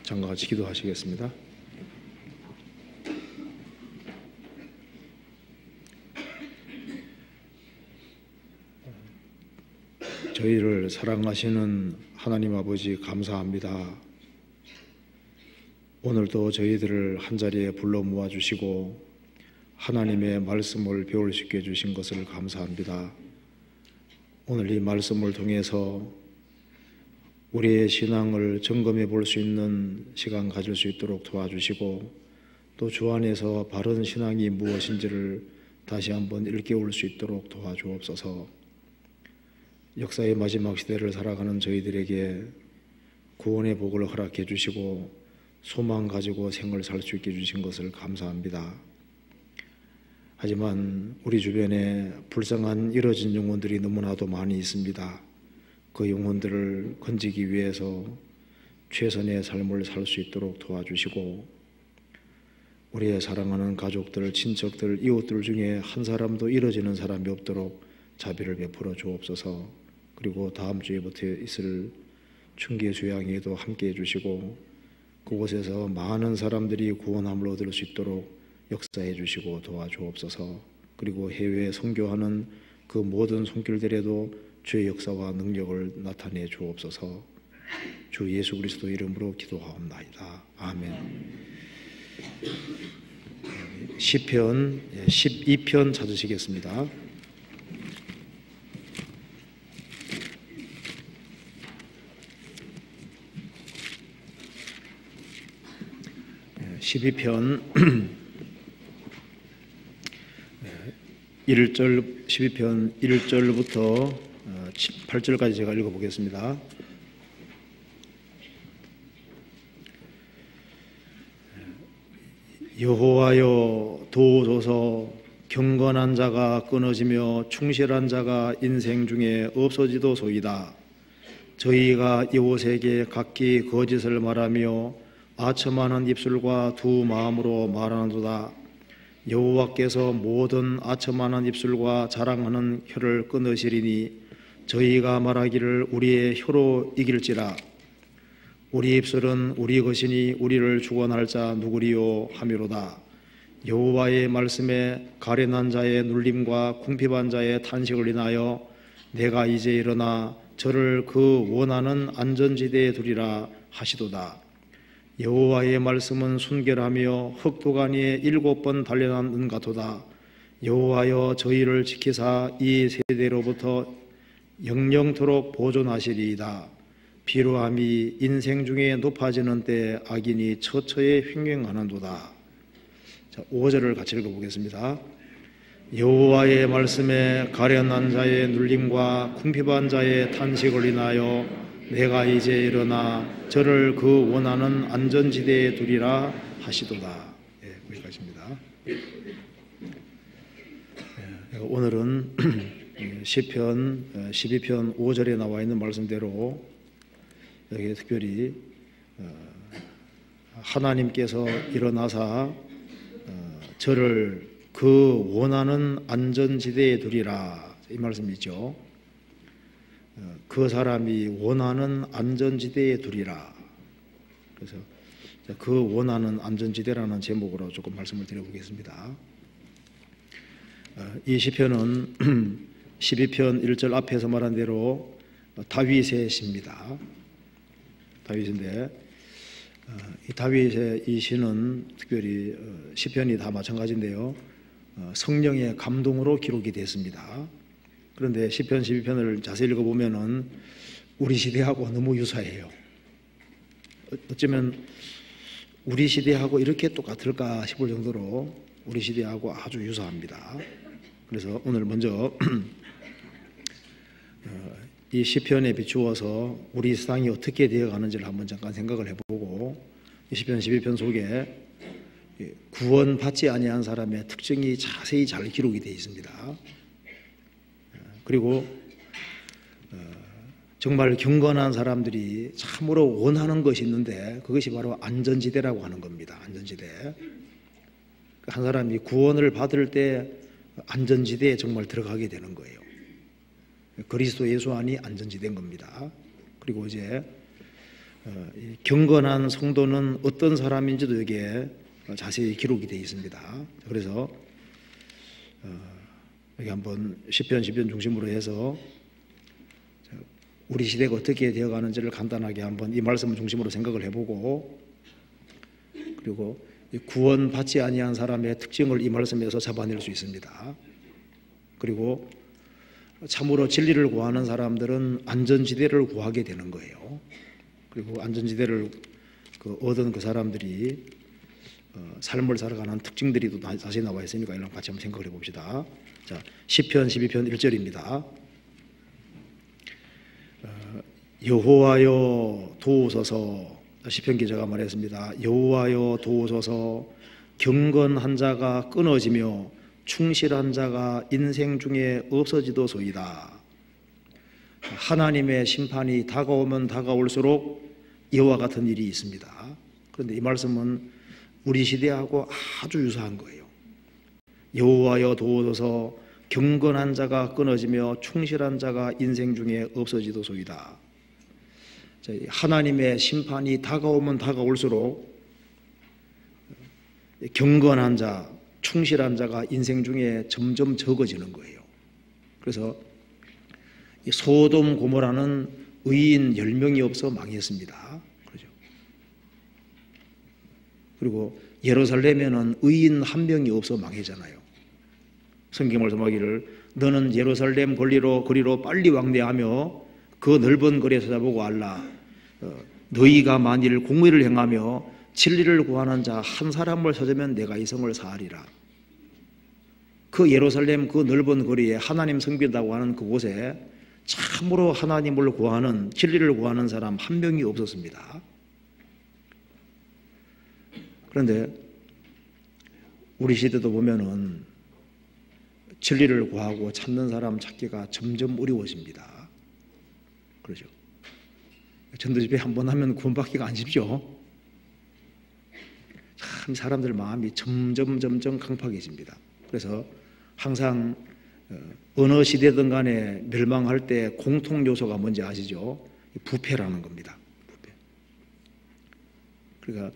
장과 같이 기도하시겠습니다. 저희를 사랑하시는 하나님 아버지 감사합니다. 오늘도 저희들을 한자리에 불러 모아주시고 하나님의 말씀을 배울 수 있게 해주신 것을 감사합니다. 오늘 이 말씀을 통해서 우리의 신앙을 점검해 볼 수 있는 시간 가질 수 있도록 도와주시고 또 주 안에서 바른 신앙이 무엇인지를 다시 한번 일깨울 수 있도록 도와주옵소서. 역사의 마지막 시대를 살아가는 저희들에게 구원의 복을 허락해 주시고 소망 가지고 생을 살 수 있게 해주신 것을 감사합니다. 하지만 우리 주변에 불쌍한 잃어진 영혼들이 너무나도 많이 있습니다. 그 영혼들을 건지기 위해서 최선의 삶을 살 수 있도록 도와주시고 우리의 사랑하는 가족들, 친척들, 이웃들 중에 한 사람도 잃어지는 사람이 없도록 자비를 베풀어 주옵소서. 그리고 다음 주에부터 있을 충계 주양에도 함께해 주시고 그곳에서 많은 사람들이 구원함을 얻을 수 있도록 역사해 주시고 도와주옵소서. 그리고 해외에 선교하는 그 모든 손길들에도 주의 역사와 능력을 나타내 주옵소서. 주 예수 그리스도 이름으로 기도하옵나이다. 아멘. 시편 12편 찾으시겠습니다. (12편) 12편 1절부터 8절까지 제가 읽어보겠습니다. 여호와여 도우소서. 경건한 자가 끊어지며 충실한 자가 인생 중에 없어지도소이다. 저희가 이웃에게 각기 거짓을 말하며 아첨하는 입술과 두 마음으로 말하는도다. 여호와께서 모든 아첨하는 입술과 자랑하는 혀를 끊으시리니 저희가 말하기를 우리의 혀로 이길지라. 우리 입술은 우리 것이니 우리를 주관할 자 누구리요 하미로다. 여호와의 말씀에 가련한 자의 눌림과 궁핍한 자의 탄식을 인하여 내가 이제 일어나 저를 그 원하는 안전지대에 두리라 하시도다. 여호와의 말씀은 순결하며 흑도가니에 7번 단련한 은 같도다. 여호와여 저희를 지키사 이 세대로부터 영영토록 보존하시리이다. 비로함이 인생 중에 높아지는 때 악인이 처처에 횡행하는도다. 자, 5절을 같이 읽어보겠습니다. 여호와의 말씀에 가련한 자의 눌림과 궁핍한 자의 탄식을 인하여 내가 이제 일어나 저를 그 원하는 안전지대에 두리라 하시도다. 거기까지입니다. 오늘은 시편 12편 5절에 나와 있는 말씀대로 여기 특별히 하나님께서 일어나사 저를 그 원하는 안전지대에 두리라 이 말씀이죠. 그 사람이 원하는 안전지대에 두리라. 그래서 그 원하는 안전지대라는 제목으로 조금 말씀을 드려보겠습니다. 이 시편은 12편 1절 앞에서 말한 대로 다윗의 시입니다. 다윗인데 이 다윗의 이 시는 특별히 시편이 다 마찬가지인데요. 성령의 감동으로 기록이 됐습니다. 그런데 시편 12편을 자세히 읽어보면은 우리 시대하고 너무 유사해요. 어쩌면 우리 시대하고 이렇게 똑같을까 싶을 정도로 우리 시대하고 아주 유사합니다. 그래서 오늘 먼저 이 시편에 비추어서 우리 세상이 어떻게 되어가는지를 한번 잠깐 생각을 해보고 이 시편 12편 속에 구원받지 아니한 사람의 특징이 자세히 잘 기록이 되어 있습니다. 그리고 정말 경건한 사람들이 참으로 원하는 것이 있는데 그것이 바로 안전지대라고 하는 겁니다. 안전지대. 한 사람이 구원을 받을 때 안전지대에 정말 들어가게 되는 거예요. 그리스도 예수 안이 안전지대인 겁니다. 그리고 이제 이 경건한 성도는 어떤 사람인지도 여기에 자세히 기록이 되어 있습니다. 그래서 여기 한번 시편 중심으로 해서 우리 시대가 어떻게 되어가는지를 간단하게 한번 이 말씀을 중심으로 생각을 해보고, 그리고 구원받지 아니한 사람의 특징을 이 말씀에서 잡아낼 수 있습니다. 그리고 참으로 진리를 구하는 사람들은 안전지대를 구하게 되는 거예요. 그리고 안전지대를 얻은 그 사람들이 삶을 살아가는 특징들이 또 자세히 나와 있으니까 이랑 같이 한번 생각을 해봅시다. 자, 시편 12편 1절입니다. 여호와여 도우소서. 시편 기자가 말했습니다. 여호와여 도우소서. 경건한 자가 끊어지며 충실한 자가 인생 중에 없어지도소이다. 하나님의 심판이 다가오면 다가올수록 이와 같은 일이 있습니다. 그런데 이 말씀은 우리 시대하고 아주 유사한 거예요. 여호와여 도우소서. 경건한 자가 끊어지며 충실한 자가 인생 중에 없어지도소이다. 하나님의 심판이 다가오면 다가올수록 경건한 자, 충실한 자가 인생 중에 점점 적어지는 거예요. 그래서 소돔 고모라는 의인 10명이 없어 망했습니다. 그렇죠? 그리고 예루살렘에는 의인 1명이 없어 망했잖아요. 성경 말씀하기를 너는 예루살렘 거리로 빨리 왕래하며 그 넓은 거리에 찾아보고 알라. 너희가 만일 공의를 행하며 진리를 구하는 자 한 사람을 찾으면 내가 이 성을 사하리라. 그 예루살렘 그 넓은 거리에 하나님 섬긴다고 하는 그곳에 참으로 하나님을 구하는, 진리를 구하는 사람 1명이 없었습니다. 그런데 우리 시대도 보면은 진리를 구하고 찾는 사람 찾기가 점점 어려워집니다. 그렇죠? 전도집회 한 번 하면 구원받기가 안 쉽죠. 참 사람들 마음이 점점 강팍해집니다. 그래서 항상 어느 시대든 간에 멸망할 때 공통 요소가 뭔지 아시죠? 부패라는 겁니다. 부패. 그러니까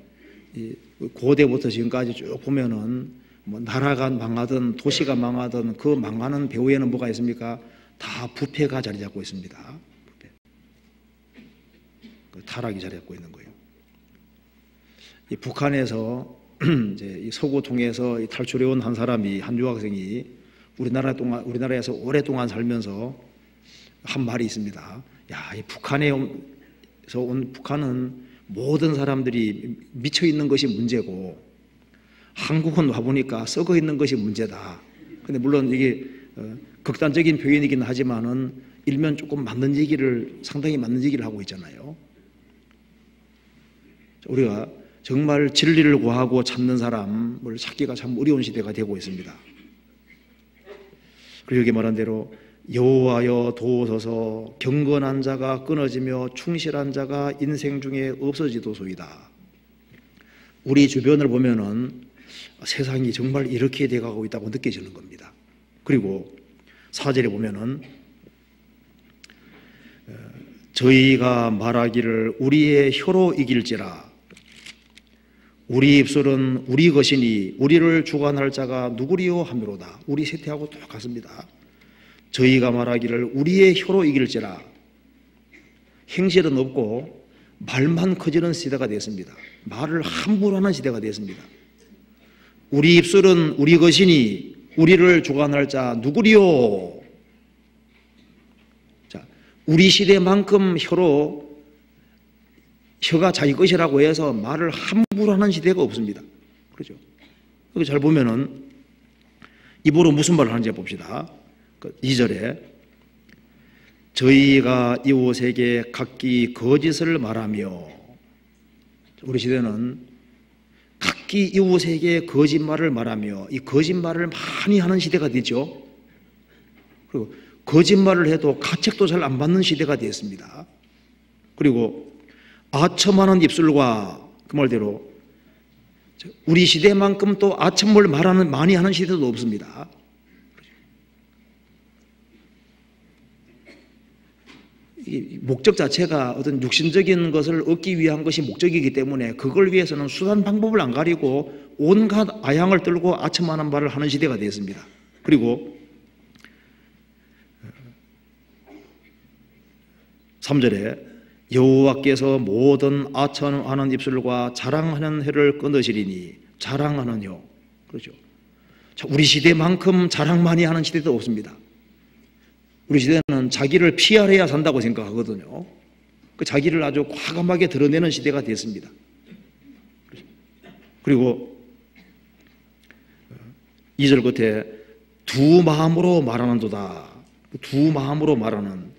이 고대부터 지금까지 쭉 보면은 뭐 나라가 망하든 도시가 망하든 그 망하는 배후에는 뭐가 있습니까? 다 부패가 자리 잡고 있습니다. 부패. 그 타락이 자리 잡고 있는 거예요. 이 북한에서 이제 이 서구 통해서 탈출해 온 한 사람이, 한 유학생이 우리나라에서 오랫동안 살면서 한 말이 있습니다. 야, 이 북한에서 온 북한은 모든 사람들이 미쳐 있는 것이 문제고 한국은 와보니까 썩어 있는 것이 문제다. 근데 물론 이게 극단적인 표현이긴 하지만은 일면 조금 상당히 맞는 얘기를 하고 있잖아요. 우리가 정말 진리를 구하고 찾는 사람을 찾기가 참 어려운 시대가 되고 있습니다. 그리고 여기 말한 대로 여호와여 도우소서. 경건한 자가 끊어지며 충실한 자가 인생 중에 없어지도소이다. 우리 주변을 보면은 세상이 정말 이렇게 돼가고 있다고 느껴지는 겁니다. 그리고 4절에 보면은 저희가 말하기를 우리의 혀로 이길지라. 우리 입술은 우리 것이니 우리를 주관할 자가 누구리요 하미로다. 우리 세태하고 똑같습니다. 저희가 말하기를 우리의 혀로 이길지라. 행실은 없고 말만 커지는 시대가 됐습니다. 말을 함부로 하는 시대가 됐습니다. 우리 입술은 우리 것이니 우리를 주관할 자 누구리요? 자, 우리 시대만큼 혀가 자기 것이라고 해서 말을 함부로 하는 시대가 없습니다. 그렇죠? 여기 잘 보면은 입으로 무슨 말을 하는지 봅시다. 2절에 저희가 이웃에게 각기 거짓을 말하며, 우리 시대는 각기 이웃에게 거짓말을 말하며, 이 거짓말을 많이 하는 시대가 되죠. 그리고 거짓말을 해도 가책도 잘 안 받는 시대가 되었습니다. 그리고 아첨하는 입술과, 그 말대로 우리 시대만큼 또 아첨을 많이 하는 시대도 없습니다. 목적 자체가 어떤 육신적인 것을 얻기 위한 것이 목적이기 때문에 그걸 위해서는 수단 방법을 안 가리고 온갖 아양을 떨고 아첨하는 말을 하는 시대가 되었습니다. 그리고 3절에 여호와께서 모든 아첨하는 입술과 자랑하는 혀를 끊으시리니, 자랑하는 혀, 그렇죠. 자, 우리 시대만큼 자랑 많이 하는 시대도 없습니다. 우리 시대는 자기를 PR해야 산다고 생각하거든요. 그 자기를 아주 과감하게 드러내는 시대가 됐습니다. 그리고 2절 끝에 두 마음으로 말하는도다. 두 마음으로 말하는,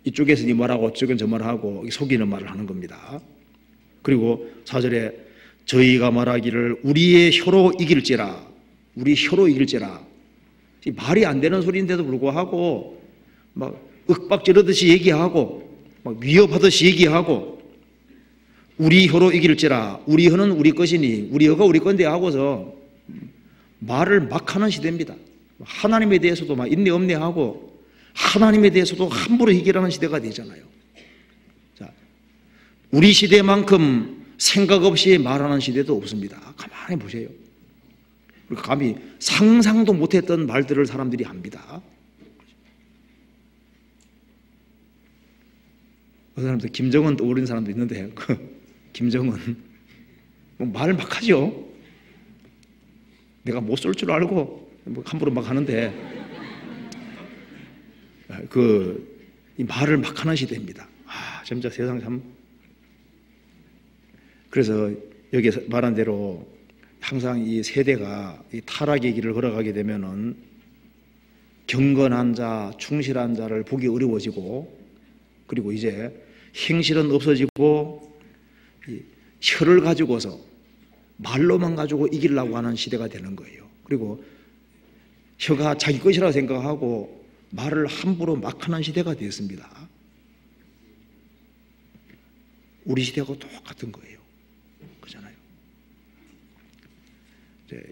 이쪽에서 이 말하고 저쪽은 저 말하고 속이는 말을 하는 겁니다. 그리고 4절에 저희가 말하기를 우리의 혀로 이길지라, 우리 혀로 이길지라. 말이 안 되는 소리인데도 불구하고 막 윽박지르듯이 얘기하고 막 위협하듯이 얘기하고 우리 혀로 이길지라, 우리 혀는 우리 것이니 우리 혀가 우리 건데 하고서 말을 막 하는 시대입니다. 하나님에 대해서도 막 인내 없내하고 하나님에 대해서도 함부로 해결하는 시대가 되잖아요. 자, 우리 시대만큼 생각 없이 말하는 시대도 없습니다. 가만히 보세요. 감히 상상도 못했던 말들을 사람들이 합니다. 그 사람들 김정은 떠오르는 사람도 있는데 김정은 말 막 하죠. 내가 못 쏠 줄 알고 함부로 막 하는데 이 말을 막 하는 시대입니다. 진짜 세상 참. 그래서 여기 말한 대로 항상 이 세대가 이 타락의 길을 걸어가게 되면은 경건한 자, 충실한 자를 보기 어려워지고, 그리고 이제 행실은 없어지고 혀를 가지고서 말로만 가지고 이기려고 하는 시대가 되는 거예요. 그리고 혀가 자기 것이라고 생각하고 말을 함부로 막 하는 시대가 되었습니다. 우리 시대하고 똑같은 거예요. 그렇잖아요.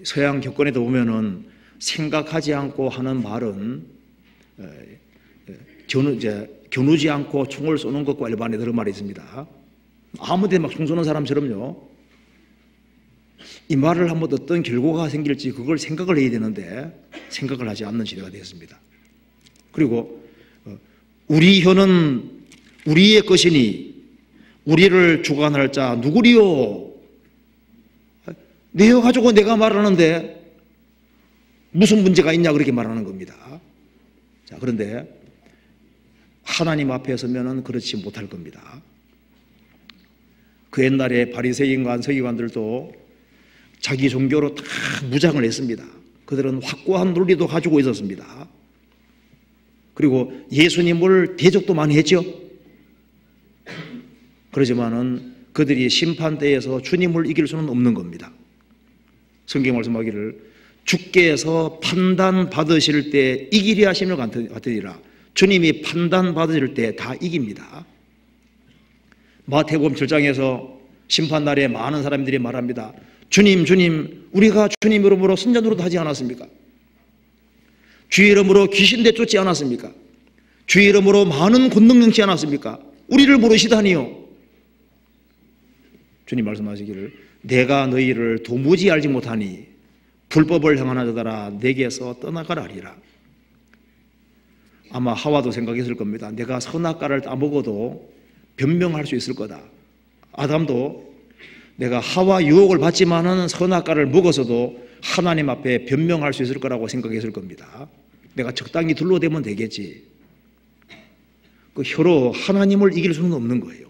서양 교권에도 보면은 생각하지 않고 하는 말은 겨누지 않고 총을 쏘는 것과 일반에 그런 말이 있습니다. 아무데나 막 총 쏘는 사람처럼요. 이 말을 하면 어떤 결과가 생길지 그걸 생각을 해야 되는데 생각을 하지 않는 시대가 되었습니다. 그리고 우리 혀는 우리의 것이니 우리를 주관할 자 누구리요? 내 혀 가지고 내가 말하는데 무슨 문제가 있냐 그렇게 말하는 겁니다. 자, 그런데 하나님 앞에 서면은 그렇지 못할 겁니다. 그 옛날에 바리새인과 서기관들도 자기 종교로 다 무장을 했습니다. 그들은 확고한 논리도 가지고 있었습니다. 그리고 예수님을 대적도 많이 했죠. 그러지만은 그들이 심판대에서 주님을 이길 수는 없는 겁니다. 성경 말씀하기를 주께서 판단 받으실 때 이기리 하심을 같으리라. 주님이 판단 받으실 때 다 이깁니다. 마태복음 7장에서 심판날에 많은 사람들이 말합니다. 주님, 주님, 우리가 주님 이름으로 선자 노릇 하지 않았습니까? 주 이름으로 귀신 내쫓지 않았습니까? 주 이름으로 많은 권능 행치 않았습니까? 우리를 모르시다니요. 주님 말씀하시기를 내가 너희를 도무지 알지 못하니 불법을 행하는 자들아 내게서 떠나가라 하리라. 아마 하와도 생각했을 겁니다. 내가 선악과를 따먹어도 변명할 수 있을 거다. 아담도 내가 하와 유혹을 받지만은 선악과를 먹어서도 하나님 앞에 변명할 수 있을 거라고 생각했을 겁니다. 내가 적당히 둘러대면 되겠지. 그 혀로 하나님을 이길 수는 없는 거예요.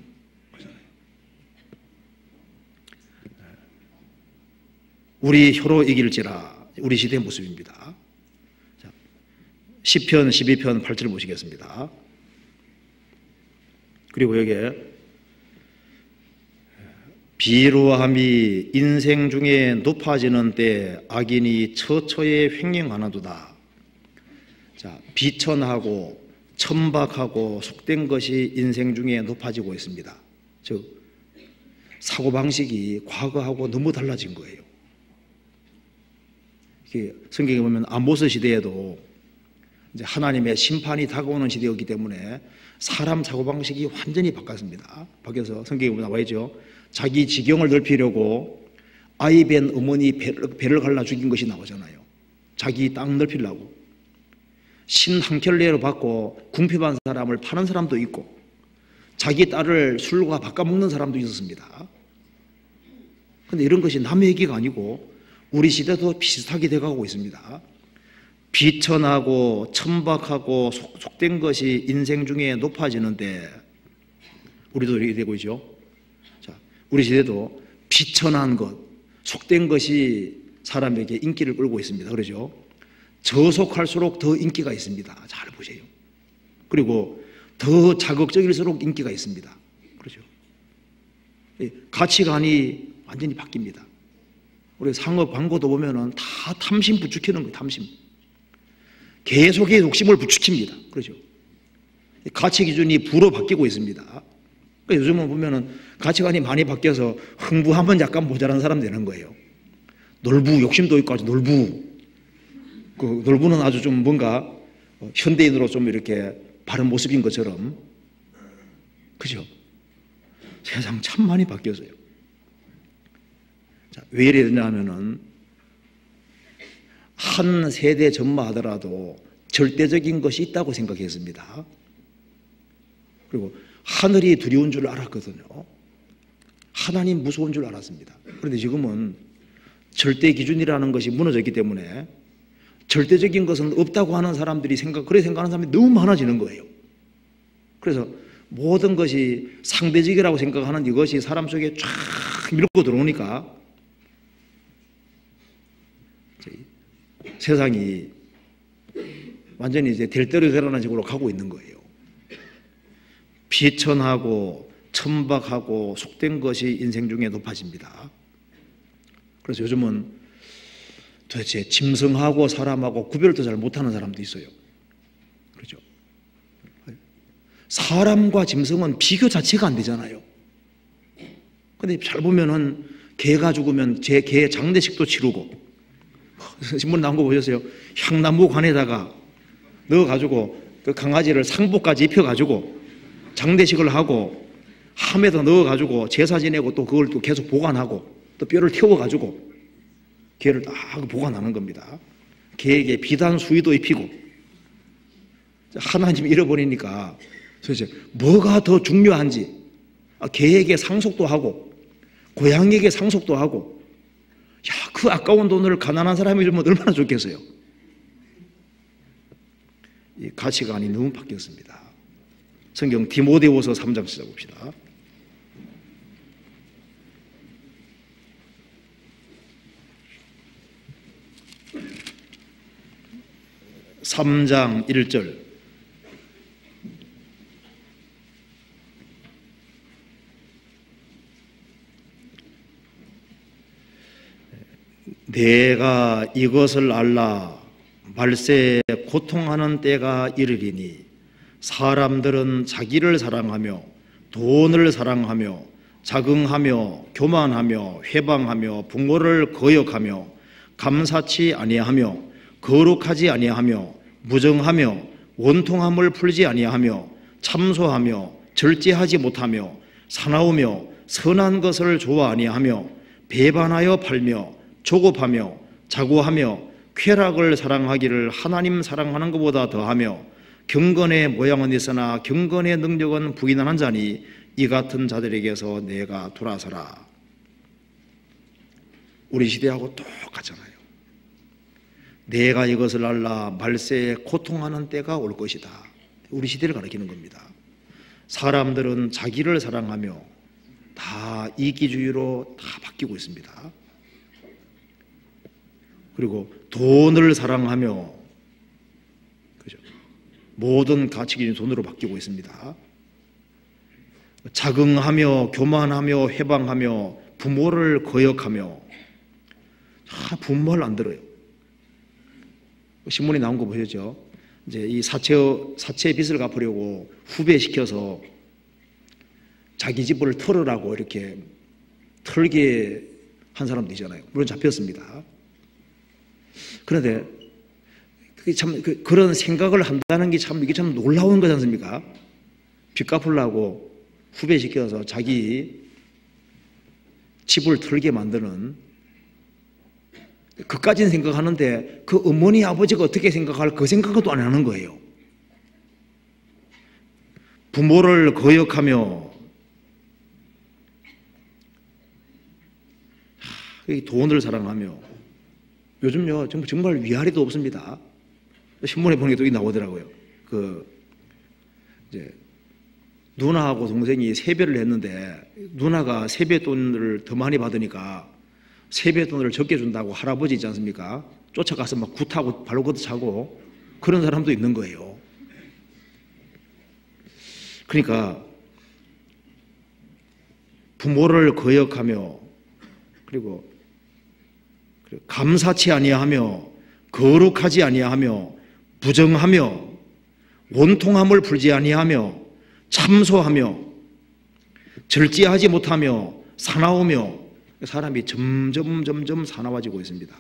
우리 혀로 이길지라. 우리 시대의 모습입니다. 시편 12편 8절을 보시겠습니다. 그리고 여기에 비루함이 인생 중에 높아지는 때 악인이 처처에 횡령하나도다. 자, 비천하고 천박하고 속된 것이 인생 중에 높아지고 있습니다. 즉 사고방식이 과거하고 너무 달라진 거예요. 성경에 보면 아모스 시대에도 이제 하나님의 심판이 다가오는 시대였기 때문에 사람 사고방식이 완전히 바뀌었습니다. 바뀌어서 성경에 나와 있죠. 자기 지경을 넓히려고 아이 뵌 어머니 배를 갈라 죽인 것이 나오잖아요. 자기 땅 넓히려고. 신 한 켤레로 받고 궁핍한 사람을 파는 사람도 있고 자기 딸을 술과 바꿔먹는 사람도 있었습니다. 그런데 이런 것이 남의 얘기가 아니고 우리 시대도 비슷하게 돼가고 있습니다. 비천하고 천박하고 속된 것이 인생 중에 높아지는데 우리도 이렇게 되고 있죠. 자, 우리 시대도 비천한 것, 속된 것이 사람에게 인기를 끌고 있습니다. 그러죠. 저속할수록 더 인기가 있습니다. 잘 보세요. 그리고 더 자극적일수록 인기가 있습니다. 그렇죠. 가치관이 완전히 바뀝니다. 우리 상업 광고도 보면은 다 탐심 부추기는 거예요. 탐심. 계속의 욕심을 부추깁니다. 그렇죠. 가치 기준이 부로 바뀌고 있습니다. 그러니까 요즘은 보면은 가치관이 많이 바뀌어서 흥부하면 약간 모자란 사람 되는 거예요. 놀부, 욕심도 있고 아주 놀부. 그 놀부는 아주 좀 뭔가 현대인으로 좀 이렇게 바른 모습인 것처럼. 그죠? 세상 참 많이 바뀌었어요. 자, 왜 이래 되냐면은 한 세대 전마하더라도 절대적인 것이 있다고 생각했습니다. 그리고 하늘이 두려운 줄 알았거든요. 하나님 무서운 줄 알았습니다. 그런데 지금은 절대 기준이라는 것이 무너졌기 때문에 절대적인 것은 없다고 하는 사람들이 그렇게 생각하는 사람이 너무 많아지는 거예요. 그래서 모든 것이 상대적이라고 생각하는 이것이 사람 속에 쫙 밀고 들어오니까 세상이 완전히 이제 될 대로 되라는 식으로 가고 있는 거예요. 비천하고 천박하고 속된 것이 인생 중에 높아집니다. 그래서 요즘은 도대체 짐승하고 사람하고 구별도 잘 못하는 사람도 있어요. 그렇죠? 사람과 짐승은 비교 자체가 안 되잖아요. 근데 잘 보면은 개가 죽으면 개 장례식도 치르고 신문 나온 거 보셨어요? 향나무 관에다가 넣어가지고 그 강아지를 상복까지 입혀가지고 장례식을 하고 함에다 넣어가지고 제사 지내고 또 그걸 또 계속 보관하고 또 뼈를 태워가지고 개를 딱 보관하는 겁니다. 개에게 비단 수의도 입히고. 하나님 잃어버리니까 도대체 뭐가 더 중요한지 개에게 상속도 하고 고양이에게 상속도 하고 야, 그 아까운 돈을 가난한 사람이 주면 얼마나 좋겠어요. 이 가치관이 너무 바뀌었습니다. 성경 디모데후서 3장 찾아봅시다. 3장 1절. 내가 이것을 알라. 말세에 고통하는 때가 이르리니 사람들은 자기를 사랑하며 돈을 사랑하며 자긍하며 교만하며 회방하며 부모를 거역하며 감사치 아니하며 거룩하지 아니하며 무정하며 원통함을 풀지 아니하며 참소하며 절제하지 못하며 사나우며 선한 것을 좋아 아니하며 배반하여 팔며 조급하며 자고하며 쾌락을 사랑하기를 하나님 사랑하는 것보다 더하며 경건의 모양은 있으나 경건의 능력은 부인하는 자니 이 같은 자들에게서 내가 돌아서라. 우리 시대하고 똑같잖아요. 내가 이것을 알라. 말세에 고통하는 때가 올 것이다. 우리 시대를 가리키는 겁니다. 사람들은 자기를 사랑하며 다 이기주의로 다 바뀌고 있습니다. 그리고 돈을 사랑하며, 그죠? 모든 가치기준이 돈으로 바뀌고 있습니다. 자긍하며 교만하며 회방하며 부모를 거역하며. 부모 말 안 들어요. 신문에 나온 거 보셨죠? 이제 이 사채의 빚을 갚으려고 후배시켜서 자기 집을 털으라고 이렇게 털게 한 사람도 있잖아요. 물론 잡혔습니다. 그런데 참 그런 생각을 한다는 게 이게 참 놀라운 거지 않습니까? 빚 갚으려고 후배시켜서 자기 집을 털게 만드는, 그까지는 생각하는데 그 어머니 아버지가 어떻게 생각할 그 생각도 안 하는 거예요. 부모를 거역하며 돈을 사랑하며, 요즘요 정말 위아래도 없습니다. 신문에 보는 게 또 나오더라고요. 이제 누나하고 동생이 세배를 했는데 누나가 세뱃돈을 더 많이 받으니까 세뱃돈을 적게 준다고 할아버지 있지 않습니까? 쫓아가서 막 굿하고 발로 걷어차고 그런 사람도 있는 거예요. 그러니까 부모를 거역하며, 그리고 감사치 아니하며, 거룩하지 아니하며, 부정하며, 원통함을 풀지 아니하며, 참소하며, 절제하지 못하며, 사나우며, 사람이 점점 사나워지고 있습니다.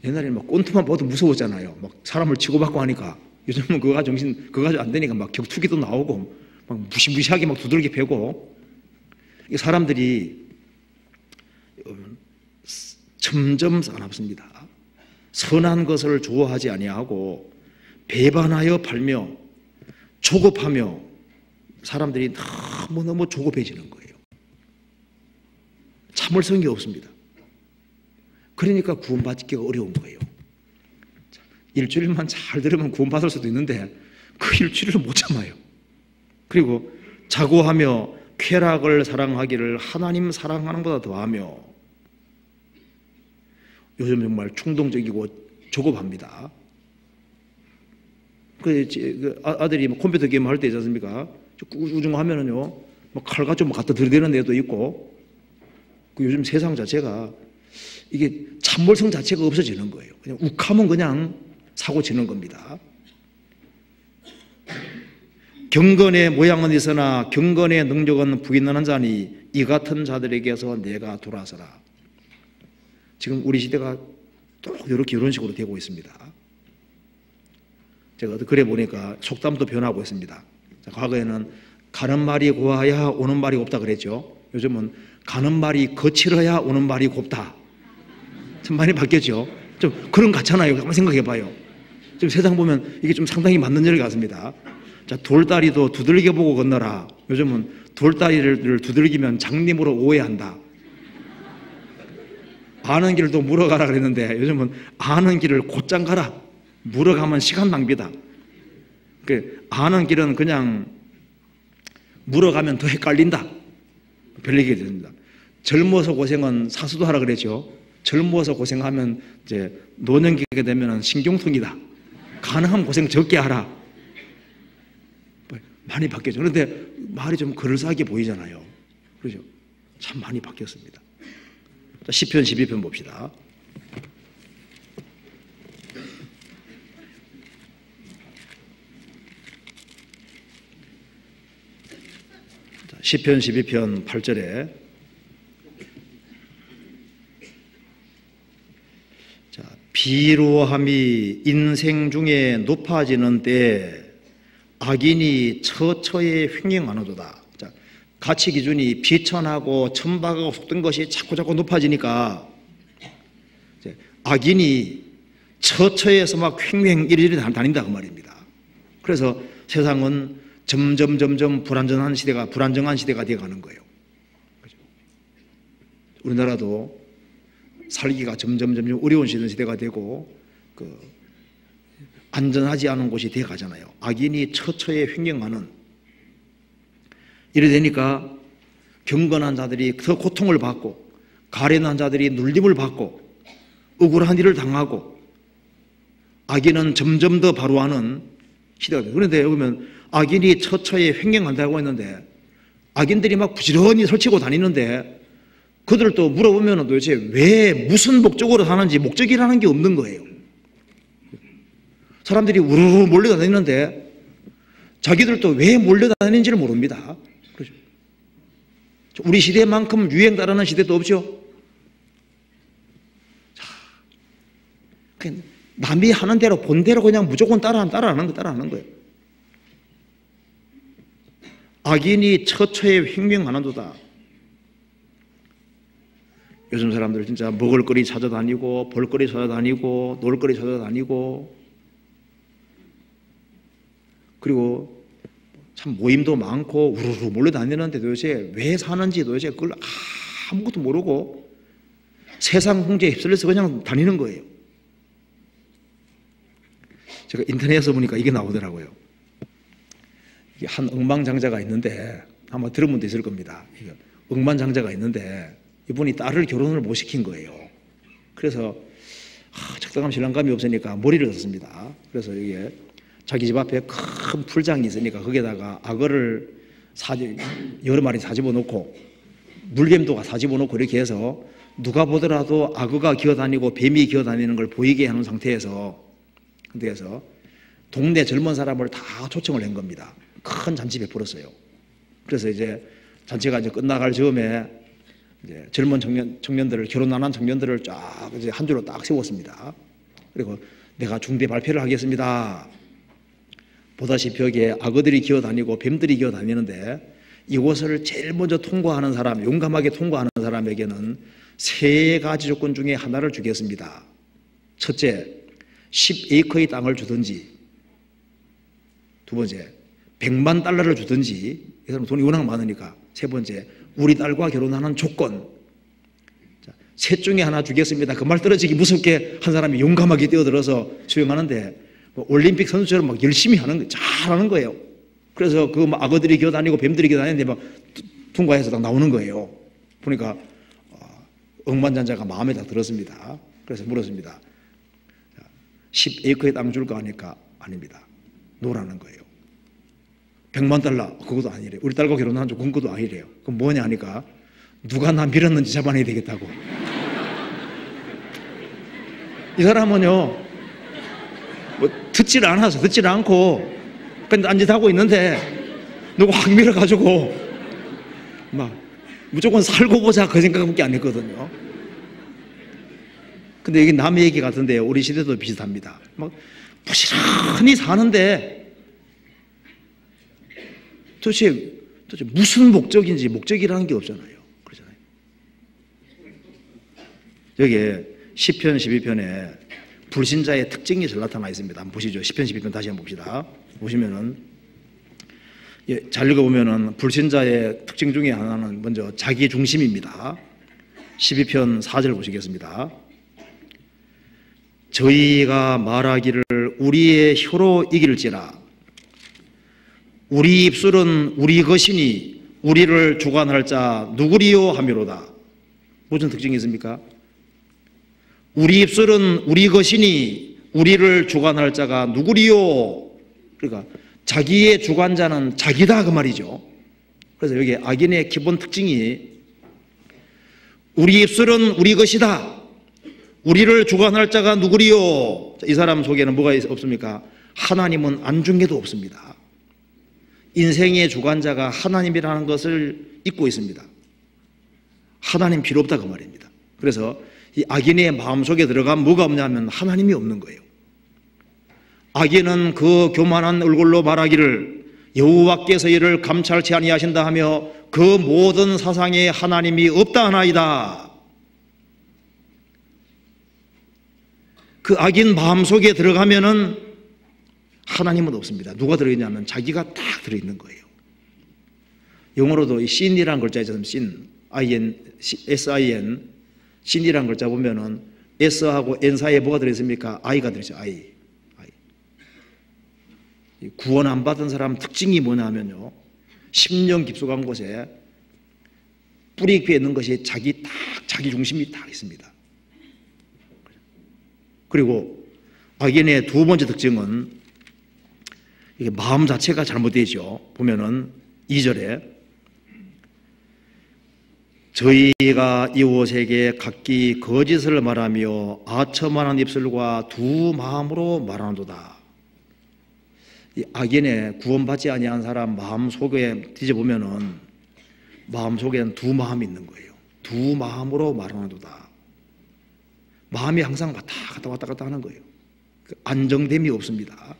옛날에는 막 꼰트만 봐도 무서웠잖아요. 막 사람을 치고받고 하니까. 요즘은 그거 가지고 안 되니까 막 격투기도 나오고, 막 무시무시하게 막 두들겨 패고, 사람들이 점점 사납습니다. 선한 것을 좋아하지 아니하고 배반하여 팔며 조급하며, 사람들이 너무 조급해지는 거예요. 참을성이 없습니다. 그러니까 구원받기가 어려운 거예요. 일주일만 잘 들으면 구원받을 수도 있는데 그 일주일을 못 참아요. 그리고 자고하며 쾌락을 사랑하기를 하나님 사랑하는 것보다 더하며, 요즘 정말 충동적이고 조급합니다. 아들이 컴퓨터 게임 할 때 있지 않습니까? 우중 하면은요, 칼과 좀 갖다 들이대는 애도 있고, 요즘 세상 자체가 이게 참을성 자체가 없어지는 거예요. 그냥 욱하면 그냥 사고 치는 겁니다. 경건의 모양은 있으나 경건의 능력은 부인하는 자니 이 같은 자들에게서 내가 돌아서라. 지금 우리 시대가 또 이런 식으로 되고 있습니다. 제가 글에 보니까 속담도 변하고 있습니다. 과거에는 가는 말이 고와야 오는 말이 곱다 그랬죠. 요즘은 가는 말이 거칠어야 오는 말이 곱다. 참 많이 바뀌었죠. 좀 그런 것 같잖아요. 한번 생각해 봐요. 지금 세상 보면 이게 좀 상당히 맞는 일 같습니다. 자, 돌다리도 두들겨 보고 건너라. 요즘은 돌다리를 두들기면 장님으로 오해한다. 아는 길도 물어가라 그랬는데 요즘은 아는 길을 곧장 가라. 물어가면 시간 낭비다. 아는 길은 그냥 물어가면 더 헷갈린다. 별 얘기가 됩니다. 젊어서 고생은 사수도 하라 그랬죠. 젊어서 고생하면 이제 노년기가 되면 신경통이다. 가능한 고생 적게 하라. 많이 바뀌었죠. 그런데 말이 좀 그럴싸하게 보이잖아요. 그렇죠? 참 많이 바뀌었습니다. 자, 시편 12편 봅시다. 자, 시편 12편 8절에 자, 비로함이 인생 중에 높아지는 때 악인이 처처에 횡행하노도다. 자, 가치 기준이 비천하고 천박하고 속된 것이 자꾸 높아지니까 악인이 처처에서 막 횡행 이리저리 다닌다 그 말입니다. 그래서 세상은 점점 불안정한 시대가 되어가는 거예요. 우리나라도 살기가 점점 어려운 시대가 되고 안전하지 않은 곳이 되어가잖아요. 악인이 처처에 횡령하는, 이래 되니까 경건한 자들이 더 고통을 받고 가련한 자들이 눌림을 받고 억울한 일을 당하고 악인은 점점 더 바로하는 시대가 돼요. 그런데 여기 보면 악인이 처처에 횡령한다고 했는데 악인들이 막 부지런히 설치고 다니는데 그들도 물어보면 도대체 왜 무슨 목적으로 사는지 목적이라는 게 없는 거예요. 사람들이 우르르 몰려다니는데 자기들도 왜 몰려다니는지를 모릅니다. 그렇죠? 우리 시대만큼 유행 따르는 시대도 없죠. 자, 남이 하는 대로 본대로 그냥 무조건 따라하는 거예요. 악인이 처처에 횡명하는도다. 요즘 사람들 진짜 먹을거리 찾아다니고 볼거리 찾아다니고 놀거리 찾아다니고, 그리고 참 모임도 많고 우르르 몰려다니는데 도대체 왜 사는지 도대체 그걸 아무것도 모르고 세상 홍제에 휩쓸려서 그냥 다니는 거예요. 제가 인터넷에서 보니까 이게 나오더라고요. 이게 한 억만장자가 있는데, 아마 들은 분도 있을 겁니다. 억만장자가 있는데 이분이 딸을 결혼을 못 시킨 거예요. 그래서 적당한 신랑감이 없으니까 머리를 썼습니다. 그래서 이게 자기 집 앞에 큰 풀장이 있으니까 거기에다가 악어를 여러 마리 사집어 놓고 물뱀도 사집어 놓고 이렇게 해서 누가 보더라도 악어가 기어다니고 뱀이 기어다니는 걸 보이게 하는 상태에서 동네 젊은 사람을 다 초청을 한 겁니다. 큰 잔치 베풀었어요. 그래서 이제 잔치가 이제 끝나갈 즈음에 이제 젊은 청년들을, 결혼 안 한 청년들을 쫙 이제 한 줄로 딱 세웠습니다. 그리고 내가 중대 발표를 하겠습니다. 보다시피 여기에 악어들이 기어다니고 뱀들이 기어다니는데 이곳을 제일 먼저 통과하는 사람, 용감하게 통과하는 사람에게는 3가지 조건 중에 하나를 주겠습니다. 첫째, 10에이커의 땅을 주든지, 두 번째, 100만 달러를 주든지, 이 사람 돈이 워낙 많으니까, 세 번째, 우리 딸과 결혼하는 조건. 자, 셋 중에 하나 주겠습니다. 그 말 떨어지기 무섭게 한 사람이 용감하게 뛰어들어서 수용하는데 올림픽 선수처럼 막 열심히 하는 거예요. 잘하는 거예요. 그래서 그 악어들이 기어다니고 뱀들이 기어다니는데 막 통과해서 딱 나오는 거예요. 보니까 억만장자가 마음에 다 들었습니다. 그래서 물었습니다. 10에이커의 땅 줄까 하니까 아닙니다. 노라는 거예요. 100만 달러, 그것도 아니래요. 우리 딸과 결혼한 조건, 그것도 아니래요. 그럼 뭐냐 하니까 누가 나 밀었는지 잡아내야 되겠다고. 이 사람은요, 뭐 듣지를 않고 그냥 딴짓하고 있는데 누가 확 밀어가지고 막 무조건 살고 보자 그 생각밖에 안 했거든요. 근데 이게 남의 얘기 같은데요, 우리 시대도 비슷합니다. 막 부지런히 사는데 도대체 무슨 목적인지, 목적이라는 게 없잖아요. 그렇잖아요. 여기에 시편 12편에 불신자의 특징이 잘 나타나 있습니다. 한번 보시죠. 시편 12편 다시 한번 봅시다. 보시면은, 잘 읽어보면은 불신자의 특징 중에 하나는 먼저 자기 중심입니다. 12편 4절 보시겠습니다. 저희가 말하기를 우리의 혀로 이길지라 우리 입술은 우리 것이니 우리를 주관할 자 누구리요 하미로다. 무슨 특징이 있습니까? 우리 입술은 우리 것이니 우리를 주관할 자가 누구리요. 그러니까 자기의 주관자는 자기다 그 말이죠. 그래서 여기 악인의 기본 특징이 우리 입술은 우리 것이다. 우리를 주관할 자가 누구리요. 이 사람 속에는 뭐가 없습니까? 하나님은 안중에도 없습니다. 인생의 주관자가 하나님이라는 것을 잊고 있습니다. 하나님 필요 없다 그 말입니다. 그래서 이 악인의 마음속에 들어가면 뭐가 없냐면 하나님이 없는 거예요. 악인은 그 교만한 얼굴로 말하기를 여호와께서 이를 감찰치 아니하신다 하며 그 모든 사상에 하나님이 없다 하나이다. 그 악인 마음속에 들어가면은 하나님은 없습니다. 누가 들어있냐면 자기가 딱 들어있는 거예요. 영어로도 이 sin이라는 글자 있잖아요. sin, S-I-N, sin이라는 글자 보면은 S하고 N 사이에 뭐가 들어있습니까? I가 들어있어요. I. 구원 안 받은 사람 특징이 뭐냐면요, 심령 깊숙한 곳에 뿌리 깊게 있는 것이 자기 중심이 딱 있습니다. 그리고 악인의 두 번째 특징은 이게 마음 자체가 잘못되죠. 보면은 2절에 저희가 이웃에게 각기 거짓을 말하며 아첨하는 입술과 두 마음으로 말하는도다. 이 악인의 구원받지 아니한 사람 마음 속에 뒤져보면은 마음 속에는 두 마음이 있는 거예요. 두 마음으로 말하는도다. 마음이 항상 왔다 갔다 하는 거예요. 안정됨이 없습니다.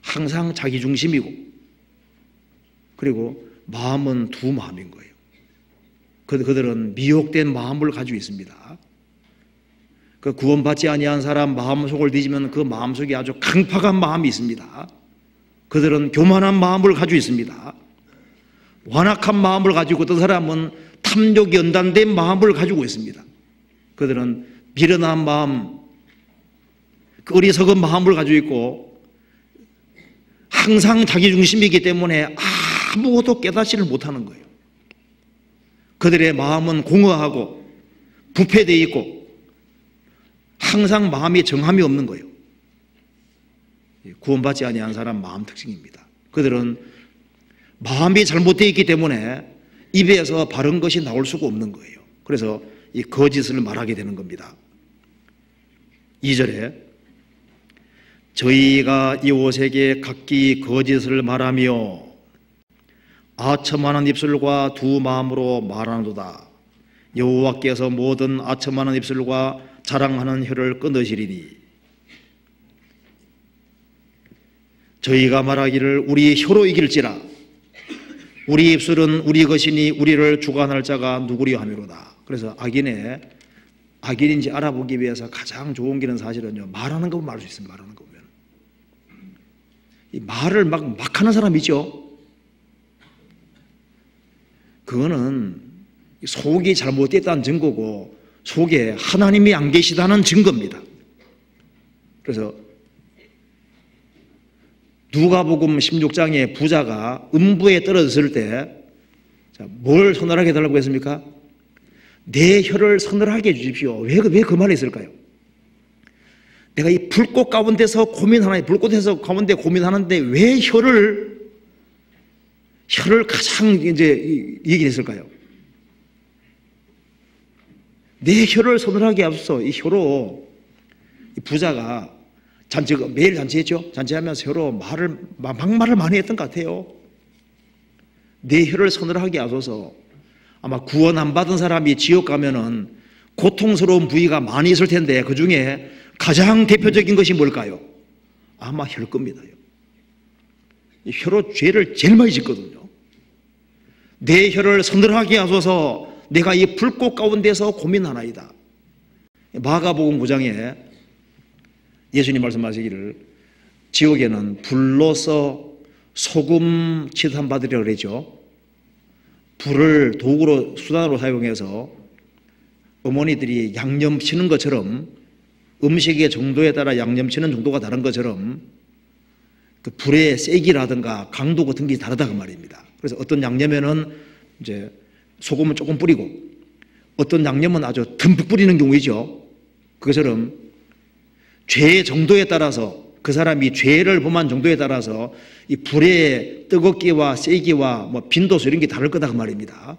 항상 자기중심이고, 그리고 마음은 두 마음인 거예요. 그들은 미혹된 마음을 가지고 있습니다. 그 구원받지 아니한 사람 마음속을 뒤지면 그 마음속에 아주 강팍한 마음이 있습니다. 그들은 교만한 마음을 가지고 있습니다. 완악한 마음을 가지고, 어떤 사람은 탐욕 연단된 마음을 가지고 있습니다. 그들은 미련한 마음, 그 어리석은 마음을 가지고 있고, 항상 자기중심이기 때문에 아무것도 깨닫지를 못하는 거예요. 그들의 마음은 공허하고 부패되어 있고 항상 마음이 정함이 없는 거예요. 구원받지 아니한 사람 마음 특징입니다. 그들은 마음이 잘못되어 있기 때문에 입에서 바른 것이 나올 수가 없는 거예요. 그래서 이 거짓을 말하게 되는 겁니다. 2절에 저희가 이웃에게 각기 거짓을 말하며 아첨하는 입술과 두 마음으로 말하노다. 여호와께서 모든 아첨하는 입술과 자랑하는 혀를 끊으시리니 저희가 말하기를 우리 혀로 이길지라. 우리 입술은 우리 것이니 우리를 주관할 자가 누구리 하미로다. 그래서 악인인지 알아보기 위해서 가장 좋은 길은 사실은요, 말하는 거 보면 알 수 있습니다. 말하는 거 보면. 이 말을 막 하는 사람 있죠? 그거는 속이 잘못됐다는 증거고 속에 하나님이 안 계시다는 증거입니다. 그래서 누가복음 16장에 부자가 음부에 떨어졌을 때 뭘 서늘하게 해달라고 했습니까? 내 혀를 서늘하게 해주십시오. 왜 그 말을 했을까요? 내가 이 불꽃 가운데서 불꽃에서 가운데 고민하는데 왜 혀를 가장 이제 얘기했을까요? 내 혀를 서늘하게 하소서. 이 혀로 이 부자가 매일 잔치했죠. 잔치하면서 혀로 막말을 많이 했던 것 같아요. 내 혀를 서늘하게 하소서. 아마 구원 안 받은 사람이 지옥 가면은 고통스러운 부위가 많이 있을 텐데 그 중에 가장 대표적인 것이 뭘까요? 아마 혀일 겁니다. 혀로 죄를 제일 많이 짓거든요. 내 혀를 서늘하게 하소서. 내가 이 불꽃 가운데서 고민하나이다. 마가복음 9장에 예수님 말씀하시기를 지옥에는 불로서 소금 치듯한 바들이라고 그러죠. 불을 도구로 수단으로 사용해서 어머니들이 양념 치는 것처럼 음식의 정도에 따라 양념 치는 정도가 다른 것처럼 그 불의 세기라든가 강도 같은 게 다르다 그 말입니다. 그래서 어떤 양념에는 이제 소금은 조금 뿌리고 어떤 양념은 아주 듬뿍 뿌리는 경우이죠. 그것처럼 죄의 정도에 따라서 그 사람이 죄를 범한 정도에 따라서 이 불의 뜨겁기와 세기와 빈도수 이런 게 다를 거다 그 말입니다.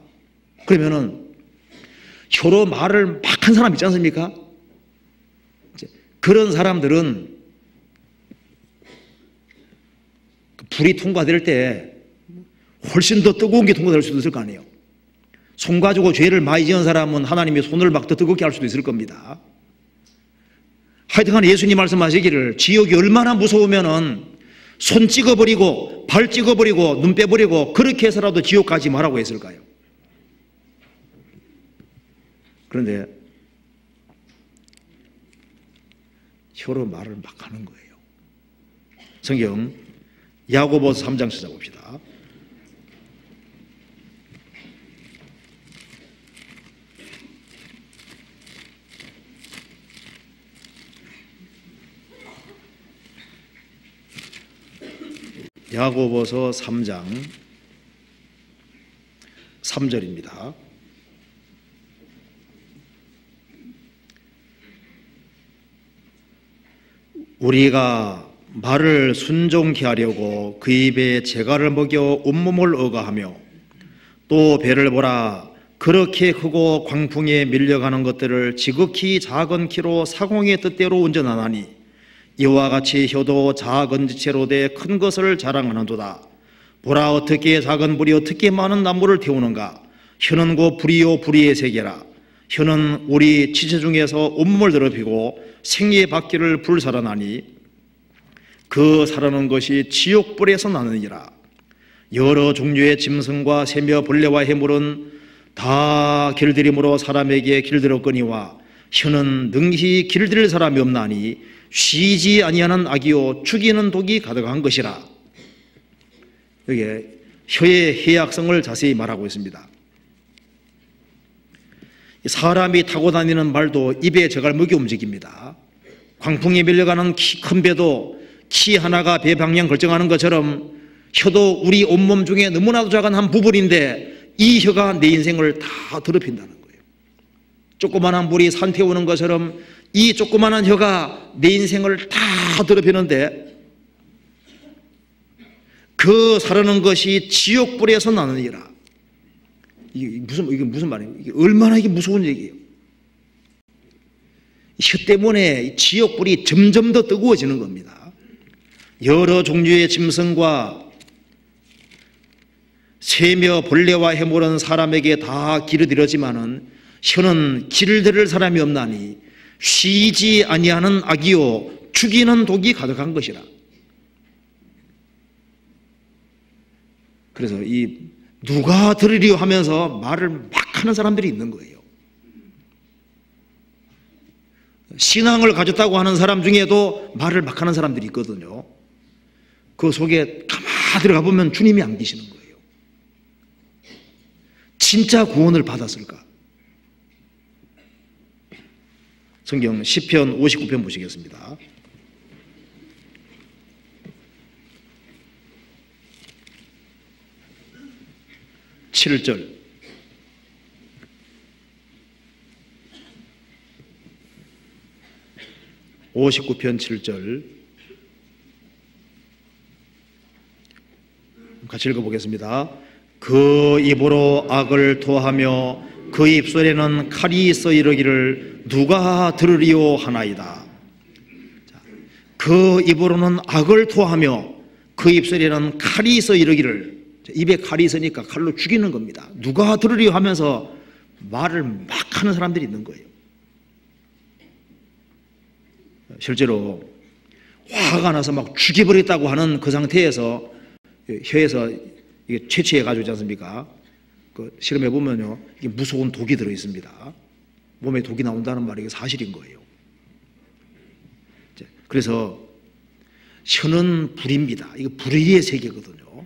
그러면은 혀로 말을 막 한 사람 있지 않습니까? 그런 사람들은 불이 통과될 때 훨씬 더 뜨거운 게 통과될 수도 있을 거 아니에요. 손 가지고 죄를 많이 지은 사람은 하나님이 손을 막 더 뜨겁게 할 수도 있을 겁니다. 하여튼간 예수님 말씀하시기를 지옥이 얼마나 무서우면은 손 찍어버리고 발 찍어버리고 눈 빼버리고 그렇게 해서라도 지옥 가지 말라고 했을까요? 그런데 혀로 말을 막 하는 거예요. 성경 야고보서 3장 찾아봅시다. 야고보서 3장 3절입니다. 우리가 말을 순종케 하려고 그 입에 재갈을 먹여 온몸을 억하하며 또 배를 보라 그렇게 크고 광풍에 밀려가는 것들을 지극히 작은 키로 사공의 뜻대로 운전하나니 이와 같이 혀도 작은 지체로 돼 큰 것을 자랑하는도다. 보라 어떻게 작은 불이 어떻게 많은 나무를 태우는가. 혀는 곧 불이요 불의의 세계라. 혀는 우리 지체 중에서 온몸을 더럽히고 생리의 바퀴를 불살아나니 그 살아난 것이 지옥불에서 나느니라. 여러 종류의 짐승과 새며 벌레와 해물은 다 길들임으로 사람에게 길들었거니와 혀는 능히 길들일 사람이 없나니 쉬지 아니하는 악이요 죽이는 독이 가득한 것이라. 여기에 혀의 해악성을 자세히 말하고 있습니다. 사람이 타고 다니는 말도 입에 저갈목이 움직입니다. 광풍에 밀려가는 키 큰 배도 키 하나가 배 방향 결정하는 것처럼 혀도 우리 온몸 중에 너무나도 작은 한 부분인데 이 혀가 내 인생을 다 더럽힌다는 거예요. 조그만한 물이 산 태우는 것처럼 이 조그만한 혀가 내 인생을 다 더럽히는데 그 살아난 것이 지옥불에서 나느니라. 이게 무슨 말이에요? 이게 얼마나 이게 무서운 얘기예요. 혀 때문에 지옥불이 점점 더 뜨거워지는 겁니다. 여러 종류의 짐승과 새며 벌레와 해물은 사람에게 다 길들여지만은 혀는 길들일 사람이 없나니 쉬지 아니하는 악이요 죽이는 독이 가득한 것이라. 그래서 이 누가 들으리요 하면서 말을 막 하는 사람들이 있는 거예요. 신앙을 가졌다고 하는 사람 중에도 말을 막 하는 사람들이 있거든요. 그 속에 가만히 들어가 보면 주님이 안 계시는 거예요. 진짜 구원을 받았을까? 성경 시편 59편 보시겠습니다. 7절. (59편) 7절 같이 읽어보겠습니다. 그 입으로 악을 토하며 그 입술에는 칼이 있어 이르기를 누가 들으리요 하나이다. 그 입으로는 악을 토하며 그 입술에는 칼이 있어 이르기를, 입에 칼이 있으니까 칼로 죽이는 겁니다. 누가 들으리요 하면서 말을 막 하는 사람들이 있는 거예요. 실제로 화가 나서 막 죽여버렸다고 하는 그 상태에서 혀에서 이게 채취해가지고 있지 않습니까? 그 실험해보면요, 이게 무서운 독이 들어있습니다. 몸에 독이 나온다는 말이 사실인 거예요. 그래서 혀는 불입니다. 이거 불의의 세계거든요.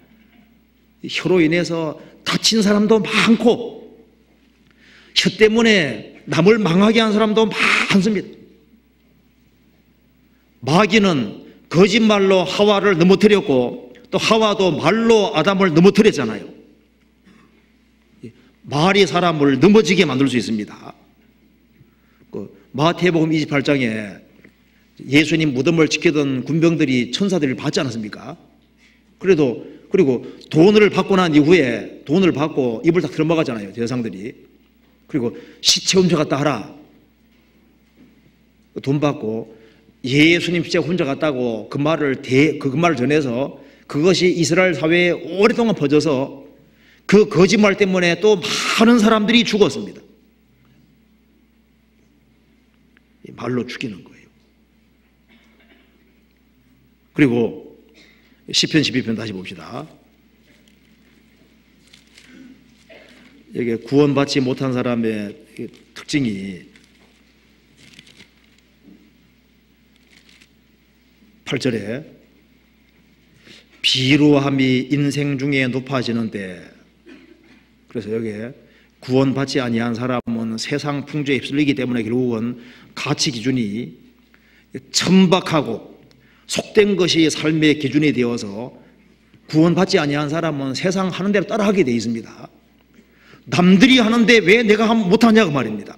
혀로 인해서 다친 사람도 많고 혀 때문에 남을 망하게 한 사람도 많습니다. 마귀는 거짓말로 하와를 넘어뜨렸고 또 하와도 말로 아담을 넘어뜨렸잖아요. 말이 사람을 넘어지게 만들 수 있습니다. 마태복음 28장에 예수님 무덤을 지키던 군병들이 천사들을 받지 않았습니까? 그리고 돈을 받고 난 이후에 돈을 받고 입을 다 들어먹었잖아요, 대상들이. 그리고 시체 훔쳐갔다 하라. 돈 받고 예수님 시체 훔쳐갔다고 그 말을 전해서 그것이 이스라엘 사회에 오랫동안 퍼져서 그 거짓말 때문에 또 많은 사람들이 죽었습니다. 말로 죽이는 거예요. 그리고 시편 12편 다시 봅시다. 여기 구원받지 못한 사람의 특징이 8절에 비루함이 인생 중에 높아지는데, 그래서 여기에 구원받지 아니한 사람은 세상 풍조에 휩쓸리기 때문에 결국은 가치 기준이 천박하고 속된 것이 삶의 기준이 되어서 구원받지 아니한 사람은 세상 하는 대로 따라하게 되어 있습니다. 남들이 하는데 왜 내가 못하냐고 말입니다.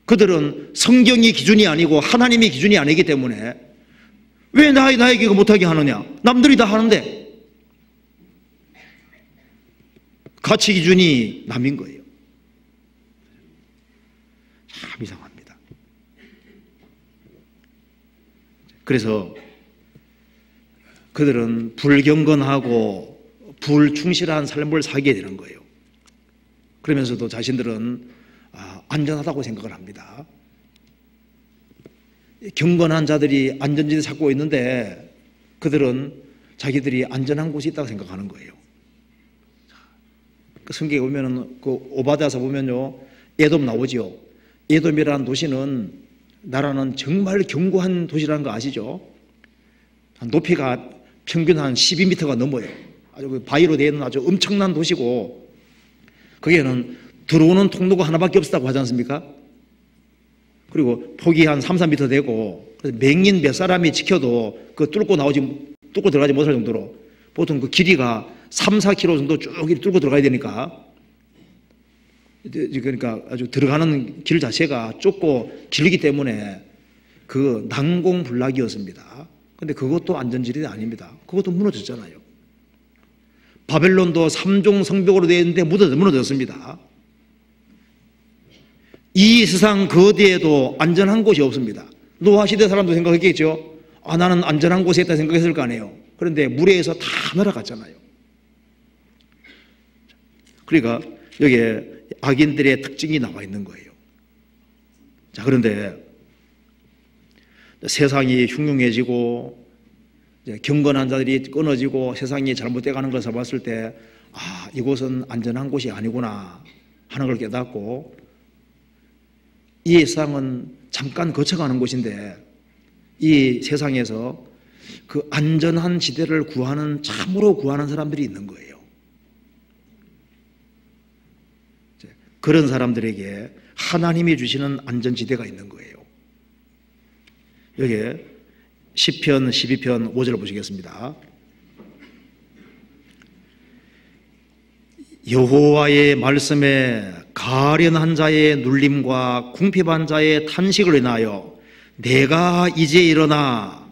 그들은 성경이 기준이 아니고 하나님이 기준이 아니기 때문에 왜 나에게 못하게 하느냐? 남들이 다 하는데. 가치 기준이 남인 거예요. 참 이상합니다. 그래서 그들은 불경건하고 불충실한 삶을 살게 되는 거예요. 그러면서도 자신들은 안전하다고 생각을 합니다. 경건한 자들이 안전지대 찾고 있는데 그들은 자기들이 안전한 곳이 있다고 생각하는 거예요. 성경에 보면은 그 오바댜서 보면요, 에돔 나오지요. 에돔이라는 도시는 나라는 정말 견고한 도시라는 거 아시죠? 높이가 평균 한 12m가 넘어요. 아주 바위로 되어 있는 아주 엄청난 도시고, 거기에는 들어오는 통로가 하나밖에 없었다고 하지 않습니까? 그리고 폭이 한 3, 4m 되고, 그래서 맹인 몇 사람이 지켜도 그 뚫고 들어가지 못할 정도로, 보통 그 길이가 3, 4km 정도 쭉 뚫고 들어가야 되니까, 그러니까 아주 들어가는 길 자체가 좁고 길기 때문에 그 난공불락이었습니다. 근데 그것도 안전지대가 아닙니다. 그것도 무너졌잖아요. 바벨론도 3종 성벽으로 되어 있는데 무너졌습니다. 이 세상 그 어디에도 안전한 곳이 없습니다. 노아 시대 사람도 생각했겠죠. 나는 안전한 곳에 있다 생각했을 거 아니에요. 그런데 물에서 다 날아갔잖아요. 그러니까 여기에 악인들의 특징이 나와 있는 거예요. 자, 그런데 세상이 흉흉해지고 경건한 자들이 끊어지고 세상이 잘못돼 가는 것을 봤을 때 이곳은 안전한 곳이 아니구나 하는 걸 깨닫고, 이 세상은 잠깐 거쳐가는 곳인데 이 세상에서 그 안전한 지대를 참으로 구하는 사람들이 있는 거예요. 그런 사람들에게 하나님이 주시는 안전지대가 있는 거예요. 여기에 시편 12편 5절 보시겠습니다. 여호와의 말씀에 가련한 자의 눌림과 궁핍한 자의 탄식을 인하여 내가 이제 일어나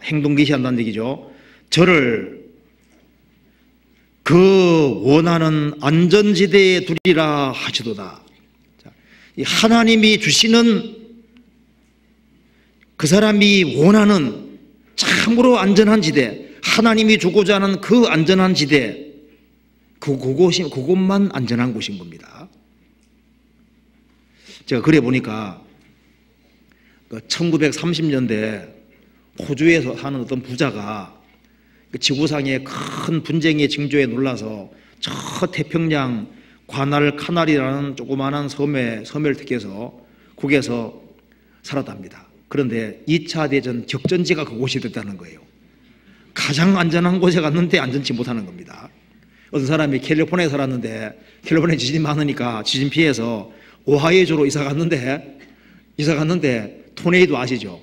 행동 개시한다는 얘기죠. 저를 그 원하는 안전지대에 두리라 하시도다. 하나님이 주시는 그 사람이 원하는 참으로 안전한 지대, 하나님이 주고자 하는 그 안전한 지대, 그곳만 안전한 곳인 겁니다. 제가 그래 보니까 1930년대 호주에서 사는 어떤 부자가 지구상의 큰 분쟁의 징조에 놀라서 저 태평양 과날카날이라는 조그마한 섬을 택해서 거기에서 살았답니다. 그런데 2차 대전 격전지가 그곳이 됐다는 거예요. 가장 안전한 곳에 갔는데 안전치 못하는 겁니다. 어떤 사람이 캘리포니아에 살았는데 캘리포니아에 지진이 많으니까 지진 피해서 오하이오주로 이사 갔는데 토네이도 아시죠?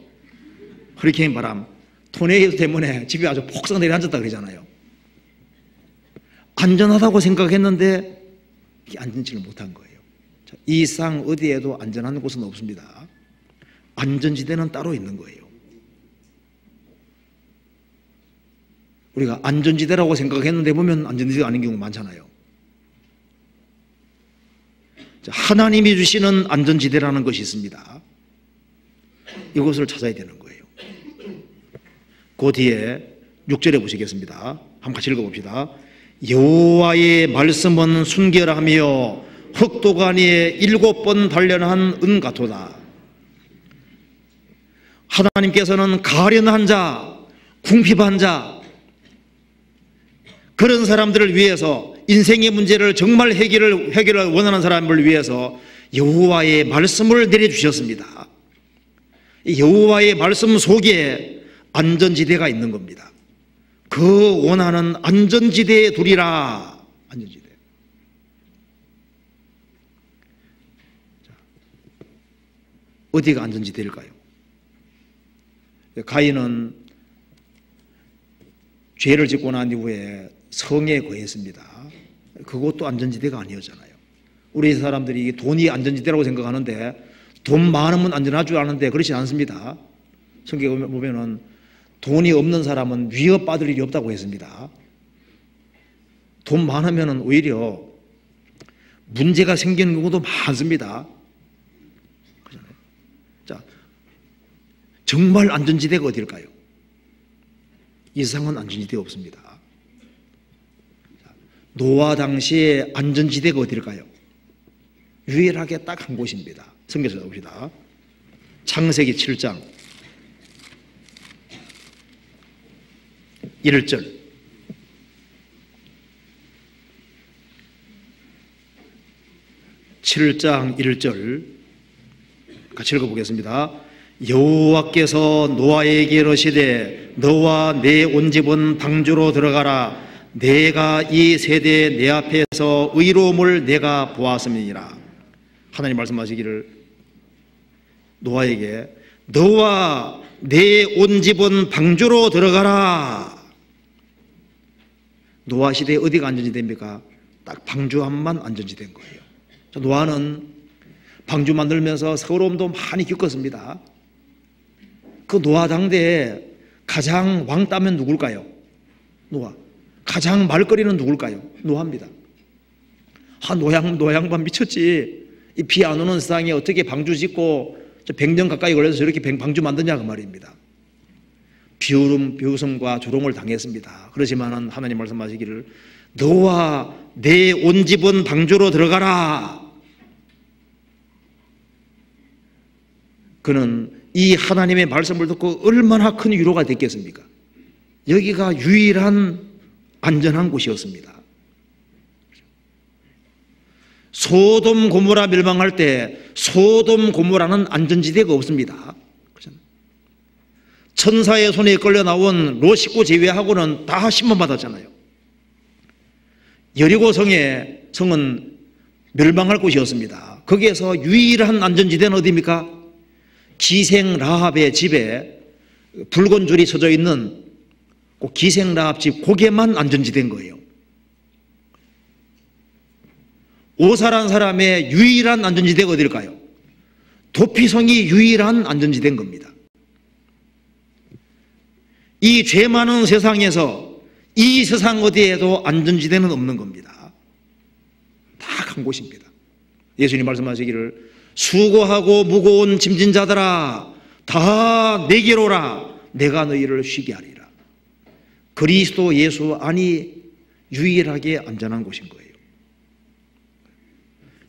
허리케인 바람, 토네이도 때문에 집이 아주 폭삭 내려앉았다 그러잖아요. 안전하다고 생각했는데 안전치를 못한 거예요. 이 세상 어디에도 안전한 곳은 없습니다. 안전지대는 따로 있는 거예요. 우리가 안전지대라고 생각했는데 보면 안전지대가 아닌 경우가 많잖아요. 하나님이 주시는 안전지대라는 것이 있습니다. 이것을 찾아야 되는 거예요. 그 뒤에 6절에 보시겠습니다. 한번 같이 읽어봅시다. 여호와의 말씀은 순결하며 흑도가니에 7번 단련한 은 같도다. 하나님께서는 가련한 자, 궁핍한 자, 그런 사람들을 위해서, 인생의 문제를 정말 해결을 원하는 사람을 위해서 여호와의 말씀을 내려주셨습니다. 여호와의 말씀 속에 안전지대가 있는 겁니다. 그 원하는 안전지대에 두리라. 안전지대. 어디가 안전지대일까요? 가인은 죄를 짓고 난 이후에 성에 거했습니다. 그것도 안전지대가 아니었잖아요. 우리 사람들이 돈이 안전지대라고 생각하는데 돈 많으면 안전할 줄 아는데 그렇지 않습니다. 성경에 보면은 돈이 없는 사람은 위협받을 일이 없다고 했습니다. 돈 많으면 오히려 문제가 생기는 경우도 많습니다. 자, 정말 안전지대가 어딜까요? 이 세상은 안전지대 없습니다. 노아 당시의 안전지대가 어딜까요? 유일하게 딱 한 곳입니다. 성경에서 봅시다. 창세기 7장 1절. (7장 1절) 같이 읽어보겠습니다. 여호와께서 노아에게 이르시되 너와 내 온 집은 방주로 들어가라. 내가 이 세대에 내 앞에서 의로움을 내가 보았음이니라. 하나님 말씀하시기를 노아에게 너와 내 온 집은 방주로 들어가라. 노아 시대에 어디가 안전지대입니까? 딱 방주함만 안전지대인 거예요. 노아는 방주 만들면서 서러움도 많이 겪었습니다. 그 노아 당대에 가장 왕따면 누굴까요? 노아. 가장 말거리는 누굴까요? 노아입니다. 노양반 미쳤지. 이 비 안 오는 세상에 어떻게 방주 짓고 100년 가까이 걸려서 저렇게 방주 만드냐 그 말입니다. 비웃음과 조롱을 당했습니다. 그렇지만 하나님 말씀하시기를 너와 내 온 집은 방주로 들어가라. 그는 이 하나님의 말씀을 듣고 얼마나 큰 위로가 됐겠습니까? 여기가 유일한 안전한 곳이었습니다. 소돔 고모라 멸망할 때 소돔 고모라는 안전지대가 없습니다. 천사의 손에 끌려 나온 롯 식구 제외하고는 다 심판받았잖아요. 여리고 성은 멸망할 곳이었습니다. 거기에서 유일한 안전지대는 어디입니까? 기생 라합의 집에 붉은 줄이 서져 있는 그 기생 라합 집 고개만 안전지대인 거예요. 오사란 사람의 유일한 안전지대가 어딜까요? 도피성이 유일한 안전지대인 겁니다. 이 죄 많은 세상에서 이 세상 어디에도 안전지대는 없는 겁니다. 다 한 곳입니다. 예수님 말씀하시기를 수고하고 무거운 짐진 자들아 다 내게로 오라. 내가 너희를 쉬게 하리라. 그리스도 예수 안이 유일하게 안전한 곳인 거예요.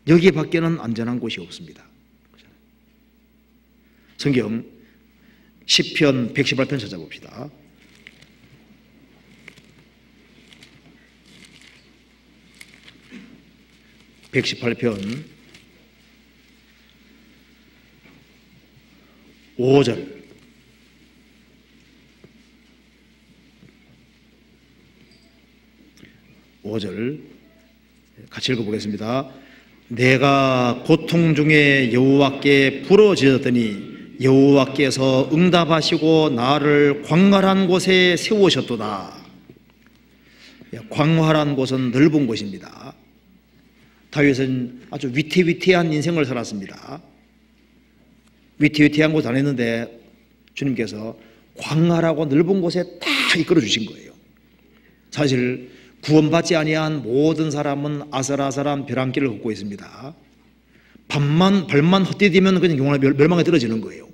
여기 밖에는 안전한 곳이 없습니다. 성경 시편 118편 찾아봅시다. (118편) 5절. 같이 읽어보겠습니다. 내가 고통 중에 여호와께 부르짖었더니 여호와께서 응답하시고 나를 광활한 곳에 세우셨도다. 광활한 곳은 넓은 곳입니다. 다윗은 아주 위태위태한 인생을 살았습니다. 위태위태한 곳 다녔는데 주님께서 광활하고 넓은 곳에 딱 이끌어 주신 거예요. 사실 구원받지 아니한 모든 사람은 아슬아슬한 벼랑길을 걷고 있습니다. 발만 헛디디면 그냥 영원한 멸망에 떨어지는 거예요.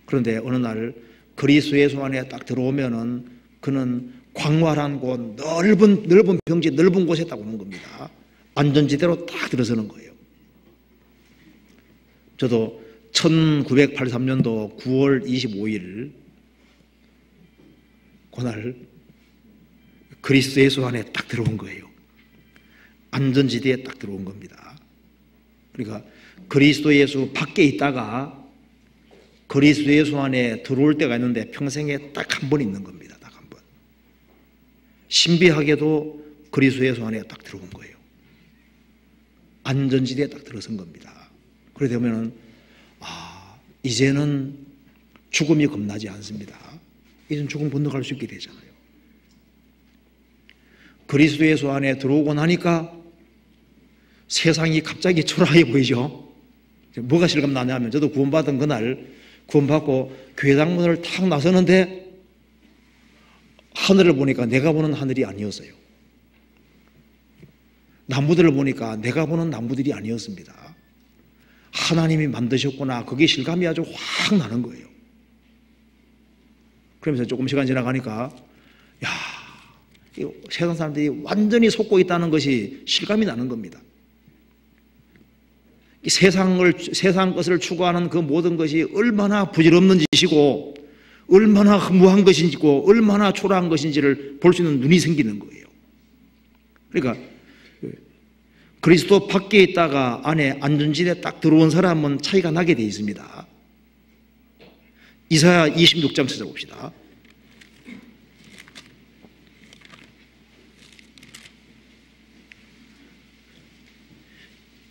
그런데 어느 날 그리스도의 손 안에 딱 들어오면은 그는 광활한 곳, 넓은 평지, 넓은 곳에 딱 오는 겁니다. 안전지대로 딱 들어서는 거예요. 저도 1983년도 9월 25일 그날 그리스도 예수 안에 딱 들어온 거예요. 안전지대에 딱 들어온 겁니다. 그러니까 그리스도 예수 밖에 있다가 그리스도 예수 안에 들어올 때가 있는데 평생에 딱 한 번 있는 겁니다. 딱 한 번. 신비하게도 그리스도 예수 안에 딱 들어온 거예요. 안전지대에 딱 들어선 겁니다. 그러다 보면은 이제는 죽음이 겁나지 않습니다. 이제는 죽음 건너갈 수 있게 되잖아요. 그리스도 예수 안에 들어오고 나니까 세상이 갑자기 초라하게 보이죠. 뭐가 실감나냐 하면 저도 구원받은 그날 구원받고 교회당 문을 탁 나서는데 하늘을 보니까 내가 보는 하늘이 아니었어요. 나무들을 보니까 내가 보는 나무들이 아니었습니다. 하나님이 만드셨구나. 그게 실감이 아주 확 나는 거예요. 그러면서 조금 시간 지나가니까 세상 사람들이 완전히 속고 있다는 것이 실감이 나는 겁니다. 이 세상 것을 추구하는 그 모든 것이 얼마나 부질없는 짓이고 얼마나 허무한 것인지고 얼마나 초라한 것인지를 볼 수 있는 눈이 생기는 거예요. 그러니까 그리스도 밖에 있다가 안에 안전지대에 딱 들어온 사람은 차이가 나게 되어 있습니다. 이사야 26장 찾아봅시다.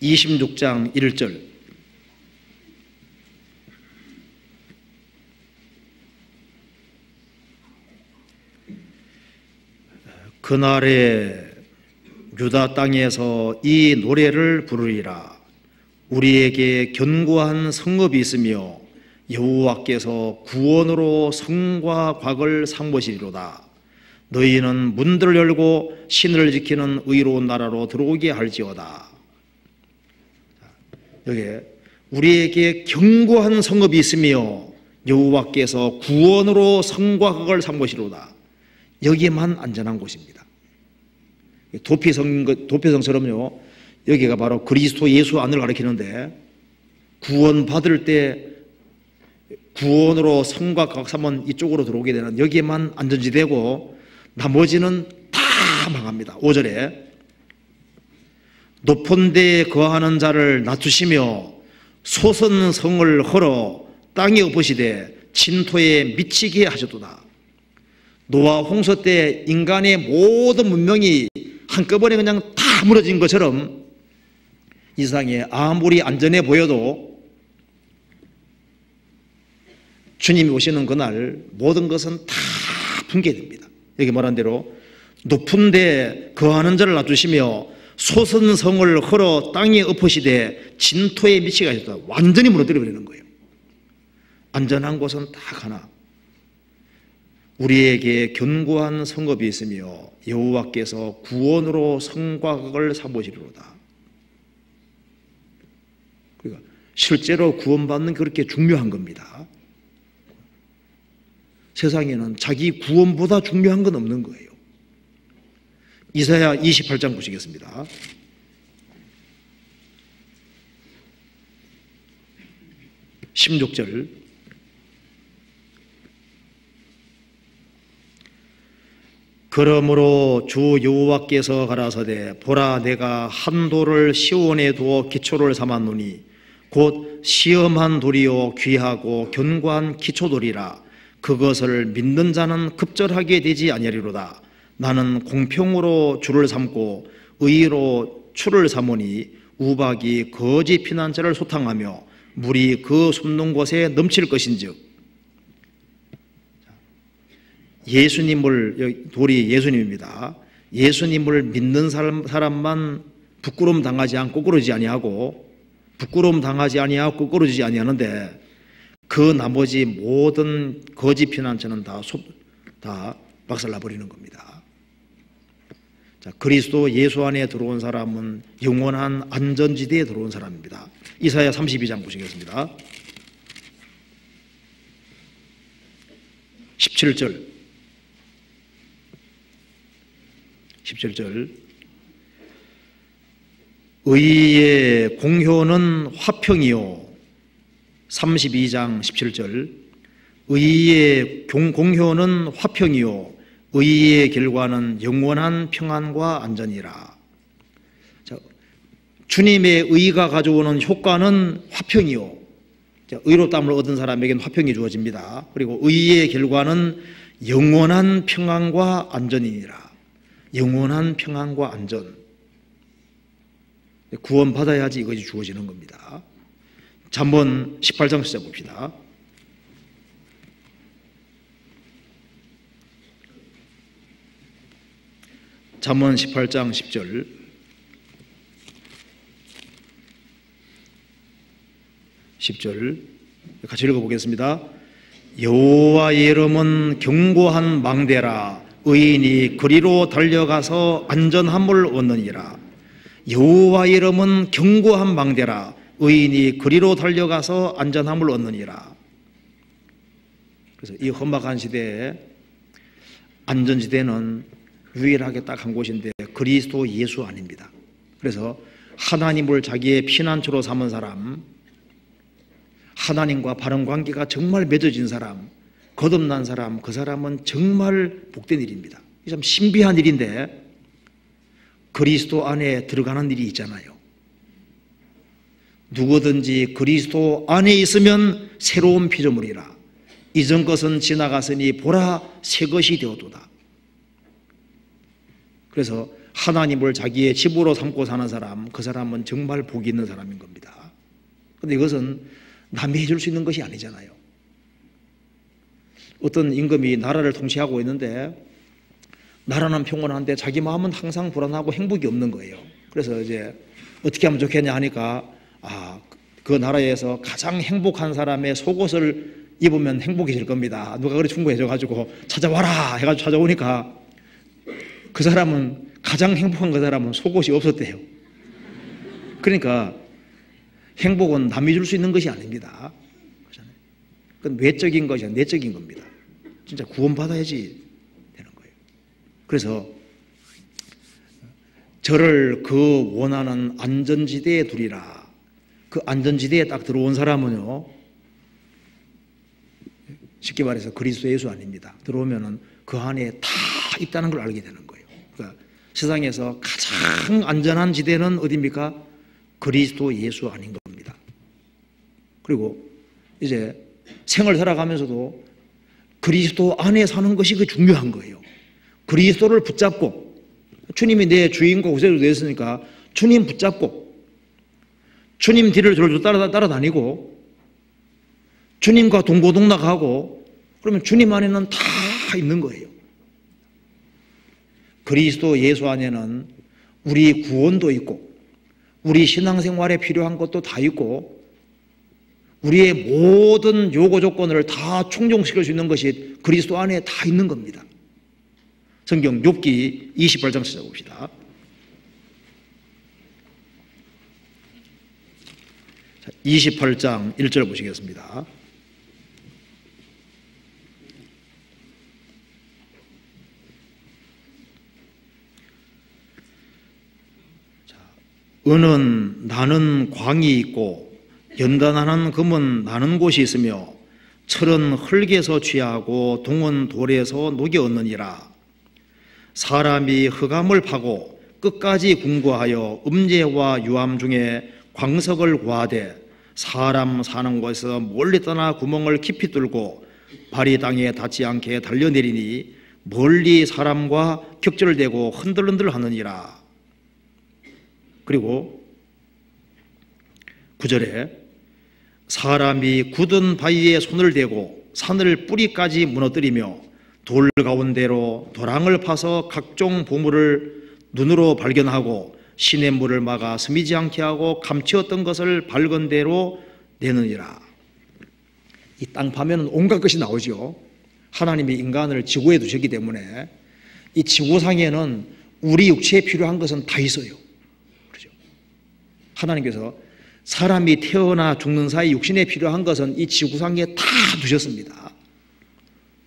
(26장) 1절. 그날에 유다 땅에서 이 노래를 부르리라. 우리에게 견고한 성읍이 있으며 여호와께서 구원으로 성과 곽을 삼으시리로다. 너희는 문들을 열고 신을 지키는 의로운 나라로 들어오게 할지어다. 여기에 우리에게 견고한 성읍이 있으며 여호와께서 구원으로 성과 곽을 삼으시리로다. 여기에만 안전한 곳입니다. 도피성처럼요, 여기가 바로 그리스도 예수 안을 가리키는데, 구원 받을 때 구원으로 성과 각 삼은 이쪽으로 들어오게 되는 여기에만 안전지대고 나머지는 다 망합니다. 5절에 높은 데에 거하는 자를 낮추시며 솟은 성을 헐어 땅에 엎으시되 진토에 미치게 하셨도다. 노아 홍수 때 인간의 모든 문명이 한꺼번에 그냥 다 무너진 것처럼 이 세상에 아무리 안전해 보여도 주님이 오시는 그날 모든 것은 다 붕괴됩니다. 여기 말한 대로 높은 데 거하는 자를 놔두시며 솟은 성을 헐어 땅에 엎으시되 진토에 미치게 하셨다. 완전히 무너뜨려 버리는 거예요. 안전한 곳은 다 가나 우리에게 견고한 성읍이 있으며 여호와께서 구원으로 성과 곽을 삼으시리로다. 그러니까 실제로 구원받는 게 그렇게 중요한 겁니다. 세상에는 자기 구원보다 중요한 건 없는 거예요. 이사야 28장 보시겠습니다. 16절. 그러므로 주 여호와께서 가라사대 보라 내가 한 돌을 시온에 두어 기초를 삼았노니 곧 시험한 돌이요 귀하고 견고한 기초돌이라. 그것을 믿는 자는 급절하게 되지 아니하리로다. 나는 공평으로 주를 삼고 의로 추를 삼으니 우박이 거지 피난처를 소탕하며 물이 그 솟는 곳에 넘칠 것인즉. 예수님을, 돌이 예수님입니다. 예수님을 믿는 사람만 부끄러움 당하지 않고 꺾어지지 아니하고 부끄러움 당하지 아니하고 꺾어지지 아니하는데 그 나머지 모든 거짓 피난처는 다 박살나 버리는 겁니다. 자, 그리스도 예수 안에 들어온 사람은 영원한 안전지대에 들어온 사람입니다. 이사야 32장 보시겠습니다. 17절. 의의 공효는 화평이요. 32장 17절. 의의 공효는 화평이요 의의 결과는 영원한 평안과 안전이라. 자, 주님의 의가 가져오는 효과는 화평이요. 자, 의롭다함을 얻은 사람에게는 화평이 주어집니다. 그리고 의의 결과는 영원한 평안과 안전이니라. 영원한 평안과 안전. 구원받아야지 이것이 주어지는 겁니다. 잠언 18장 시작 봅시다. 잠언 18장 10절. 같이 읽어보겠습니다. 여호와의 이름은 견고한 망대라. 의인이 그리로 달려가서 안전함을 얻느니라. 여호와의 이름은 견고한 망대라. 의인이 그리로 달려가서 안전함을 얻느니라. 그래서 이 험악한 시대에 안전지대는 유일하게 딱 한 곳인데 그리스도 예수 안입니다. 그래서 하나님을 자기의 피난처로 삼은 사람, 하나님과 바른 관계가 정말 맺어진 사람, 거듭난 사람, 그 사람은 정말 복된 일입니다. 참 신비한 일인데 그리스도 안에 들어가는 일이 있잖아요. 누구든지 그리스도 안에 있으면 새로운 피조물이라. 이전 것은 지나갔으니 보라 새 것이 되었도다. 그래서 하나님을 자기의 집으로 삼고 사는 사람, 그 사람은 정말 복이 있는 사람인 겁니다. 그런데 이것은 남이 해줄 수 있는 것이 아니잖아요. 어떤 임금이 나라를 통치하고 있는데 나라는 평온한데 자기 마음은 항상 불안하고 행복이 없는 거예요. 그래서 이제 어떻게 하면 좋겠냐 하니까 그 나라에서 가장 행복한 사람의 속옷을 입으면 행복해질 겁니다. 누가 그래 충고해줘가지고 찾아와라 해가지고 찾아오니까 그 사람은 가장 행복한 그 사람은 속옷이 없었대요. 그러니까 행복은 남이 줄 수 있는 것이 아닙니다. 그건 외적인 것이 아니라 내적인 겁니다. 진짜 구원받아야지 되는 거예요. 그래서 저를 그 원하는 안전지대에 두리라. 그 안전지대에 딱 들어온 사람은요, 쉽게 말해서 그리스도 예수 아닙니다. 들어오면은 그 안에 다 있다는 걸 알게 되는 거예요. 그러니까 세상에서 가장 안전한 지대는 어디입니까? 그리스도 예수 아닌 겁니다. 그리고 이제 생을 살아가면서도 그리스도 안에 사는 것이 그 중요한 거예요. 그리스도를 붙잡고, 주님이 내 주인과 구세주가 되었으니까 주님 붙잡고 주님 뒤를 졸졸 따라다니고 주님과 동고동락하고, 그러면 주님 안에는 다 있는 거예요. 그리스도 예수 안에는 우리 구원도 있고 우리 신앙생활에 필요한 것도 다 있고 우리의 모든 요구 조건을 다 충족시킬 수 있는 것이 그리스도 안에 다 있는 겁니다. 성경 욥기 28장 찾아봅시다. 28장 1절 보시겠습니다. 은은 나는 광이 있고 연단하는 금은 나는 곳이 있으며 철은 흙에서 취하고 동은 돌에서 녹여 얻느니라. 사람이 흑암을 파고 끝까지 궁구하여 음재와 유암 중에 광석을 구하되 사람 사는 곳에서 멀리 떠나 구멍을 깊이 뚫고 발이 땅에 닿지 않게 달려내리니 멀리 사람과 격절되고 흔들흔들 하느니라. 그리고 9절에 사람이 굳은 바위에 손을 대고 산을 뿌리까지 무너뜨리며 돌 가운데로 도랑을 파서 각종 보물을 눈으로 발견하고 시냇물을 막아 스미지 않게 하고 감추었던 것을 밝은 대로 내느니라. 이 땅 파면 온갖 것이 나오죠. 하나님이 인간을 지구에 두셨기 때문에 이 지구상에는 우리 육체에 필요한 것은 다 있어요. 그렇죠? 하나님께서 사람이 태어나 죽는 사이 육신에 필요한 것은 이 지구상에 다 두셨습니다.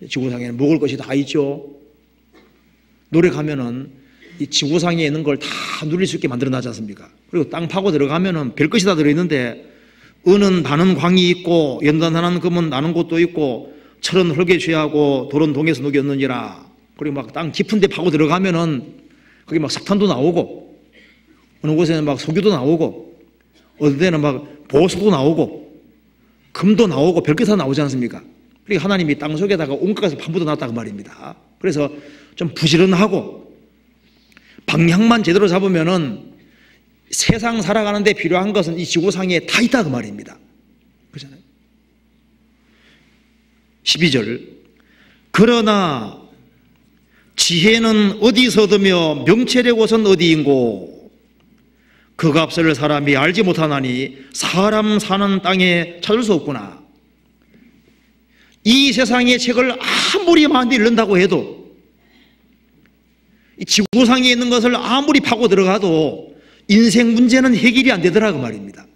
지구상에는 먹을 것이 다 있죠. 노력하면은 이 지구상에 있는 걸 다 누릴 수 있게 만들어 놨지 않습니까? 그리고 땅 파고 들어가면은 별 것이 다 들어있는데 은은 나는 광이 있고 연단하는 금은 나는 곳도 있고 철은 흙에 취하고 돌은 동에서 녹였느니라. 그리고 막 땅 깊은 데 파고 들어가면은 거기 막 석탄도 나오고 어느 곳에는 막 석유도 나오고 어느 데는 막 보석도 나오고 금도 나오고 별 게 다 나오지 않습니까? 그러니까 하나님이 땅 속에다가 온갖 것을 판부도 놨다고 말입니다. 그래서 좀 부지런하고 방향만 제대로 잡으면은 세상 살아가는 데 필요한 것은 이 지구상에 다 있다 그 말입니다. 그렇잖아요. 12절 그러나 지혜는 어디서 얻으며 명철의 곳은 어디인고 그 값을 사람이 알지 못하나니 사람 사는 땅에 찾을 수 없구나. 이 세상의 책을 아무리 많이 읽는다고 해도 이 지구상에 있는 것을 아무리 파고 들어가도 인생 문제는 해결이 안 되더라고 말입니다.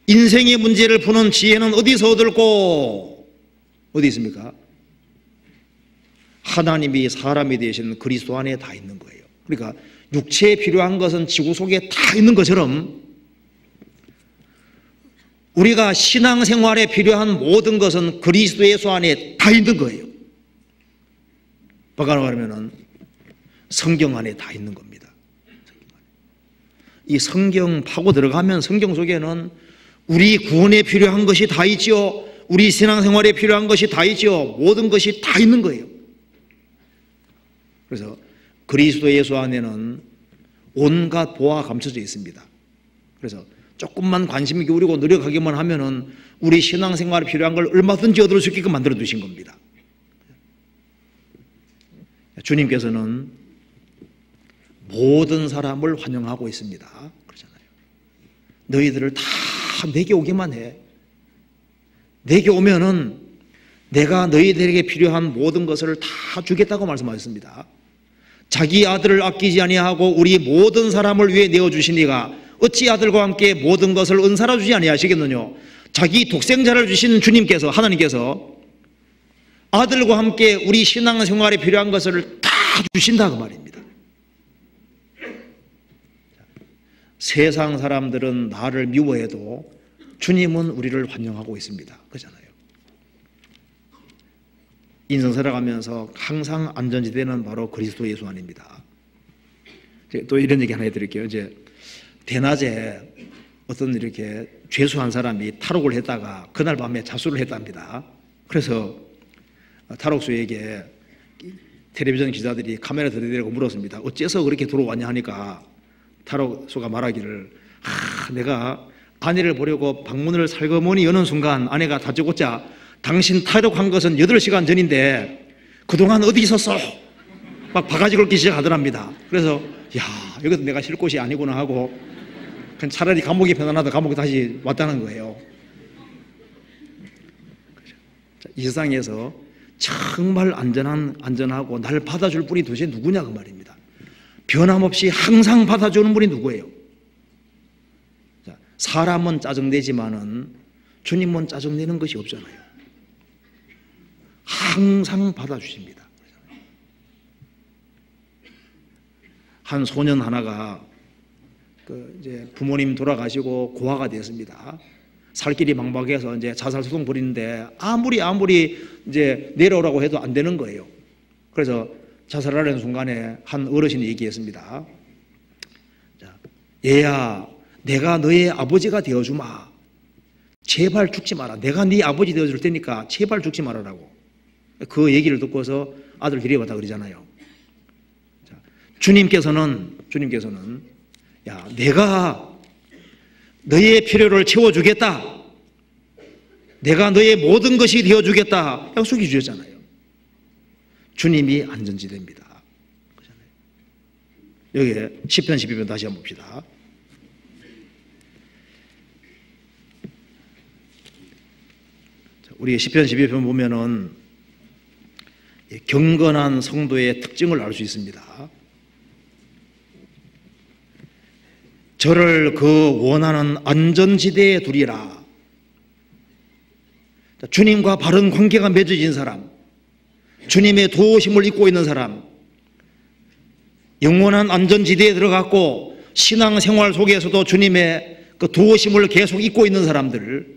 인생의 문제를 푸는 지혜는 어디서 얻을꼬? 어디 있습니까? 하나님이 사람이 되신 그리스도 안에 다 있는 거예요. 그러니까 육체에 필요한 것은 지구 속에 다 있는 것처럼 우리가 신앙생활에 필요한 모든 것은 그리스도 예수 안에 다 있는 거예요. 바꿔 말하면 성경 안에 다 있는 겁니다. 이 성경 파고 들어가면 성경 속에는 우리 구원에 필요한 것이 다 있죠. 우리 신앙생활에 필요한 것이 다 있죠. 모든 것이 다 있는 거예요. 그래서 그리스도 예수 안에는 온갖 보화가 감춰져 있습니다. 그래서 조금만 관심 기울이고 노력하기만 하면은 우리 신앙생활에 필요한 걸 얼마든지 얻을 수 있게끔 만들어 두신 겁니다. 주님께서는 모든 사람을 환영하고 있습니다. 그러잖아요. 너희들을 다 내게 오기만 해. 내게 오면은 내가 너희들에게 필요한 모든 것을 다 주겠다고 말씀하셨습니다. 자기 아들을 아끼지 아니하고 우리 모든 사람을 위해 내어주시니가 어찌 아들과 함께 모든 것을 은사로 주지 아니하시겠느냐. 자기 독생자를 주신 주님께서, 하나님께서 아들과 함께 우리 신앙생활에 필요한 것을 다 주신다 그 말입니다. 세상 사람들은 나를 미워해도 주님은 우리를 환영하고 있습니다. 그렇잖아요. 인생 살아가면서 항상 안전지대는 바로 그리스도 예수 안입니다. 또 이런 얘기 하나 해드릴게요. 이제 대낮에 어떤 이렇게 죄수한 사람이 탈옥을 했다가 그날 밤에 자수를 했답니다. 그래서 탈옥수에게 텔레비전 기자들이 카메라 들이대고 물었습니다. 어째서 그렇게 들어왔냐 하니까 탈옥수가 말하기를 내가 아내를 보려고 방문을 살그머니 여는 순간 아내가 다짜고짜 당신 탈옥한 것은 8시간 전인데 그동안 어디 있었어? 막 바가지 걸기 시작하더랍니다. 그래서 여기도 내가 쉴 곳이 아니구나 하고 그냥 차라리 감옥이 편안하다 감옥에 다시 왔다는 거예요. 이 세상에서 정말 안전하고 날 받아줄 분이 도대체 누구냐 그 말입니다. 변함없이 항상 받아주는 분이 누구예요? 사람은 짜증내지만은 주님은 짜증내는 것이 없잖아요. 항상 받아주십니다. 한 소년 하나가 이제 부모님 돌아가시고 고아가 됐습니다. 살 길이 막막해서 이제 자살 소송 벌이는데 아무리 이제 내려오라고 해도 안 되는 거예요. 그래서 자살하려는 순간에 한 어르신이 얘기했습니다. 얘야, 내가 너의 아버지가 되어주마. 제발 죽지 마라. 내가 네 아버지 되어줄 테니까 제발 죽지 말아라고. 그 얘기를 듣고서 아들 데려왔다 그러잖아요. 주님께서는 내가 너의 필요를 채워주겠다. 내가 너의 모든 것이 되어주겠다. 약속해 주셨잖아요. 주님이 안전지대입니다. 여기에 시편 12편 다시 한번 봅시다. 우리 시편 12편 보면은 경건한 성도의 특징을 알 수 있습니다. 저를 그 원하는 안전지대에 두리라. 주님과 바른 관계가 맺어진 사람, 주님의 도우심을 입고 있는 사람, 영원한 안전지대에 들어갔고 신앙생활 속에서도 주님의 그 도우심을 계속 입고 있는 사람들,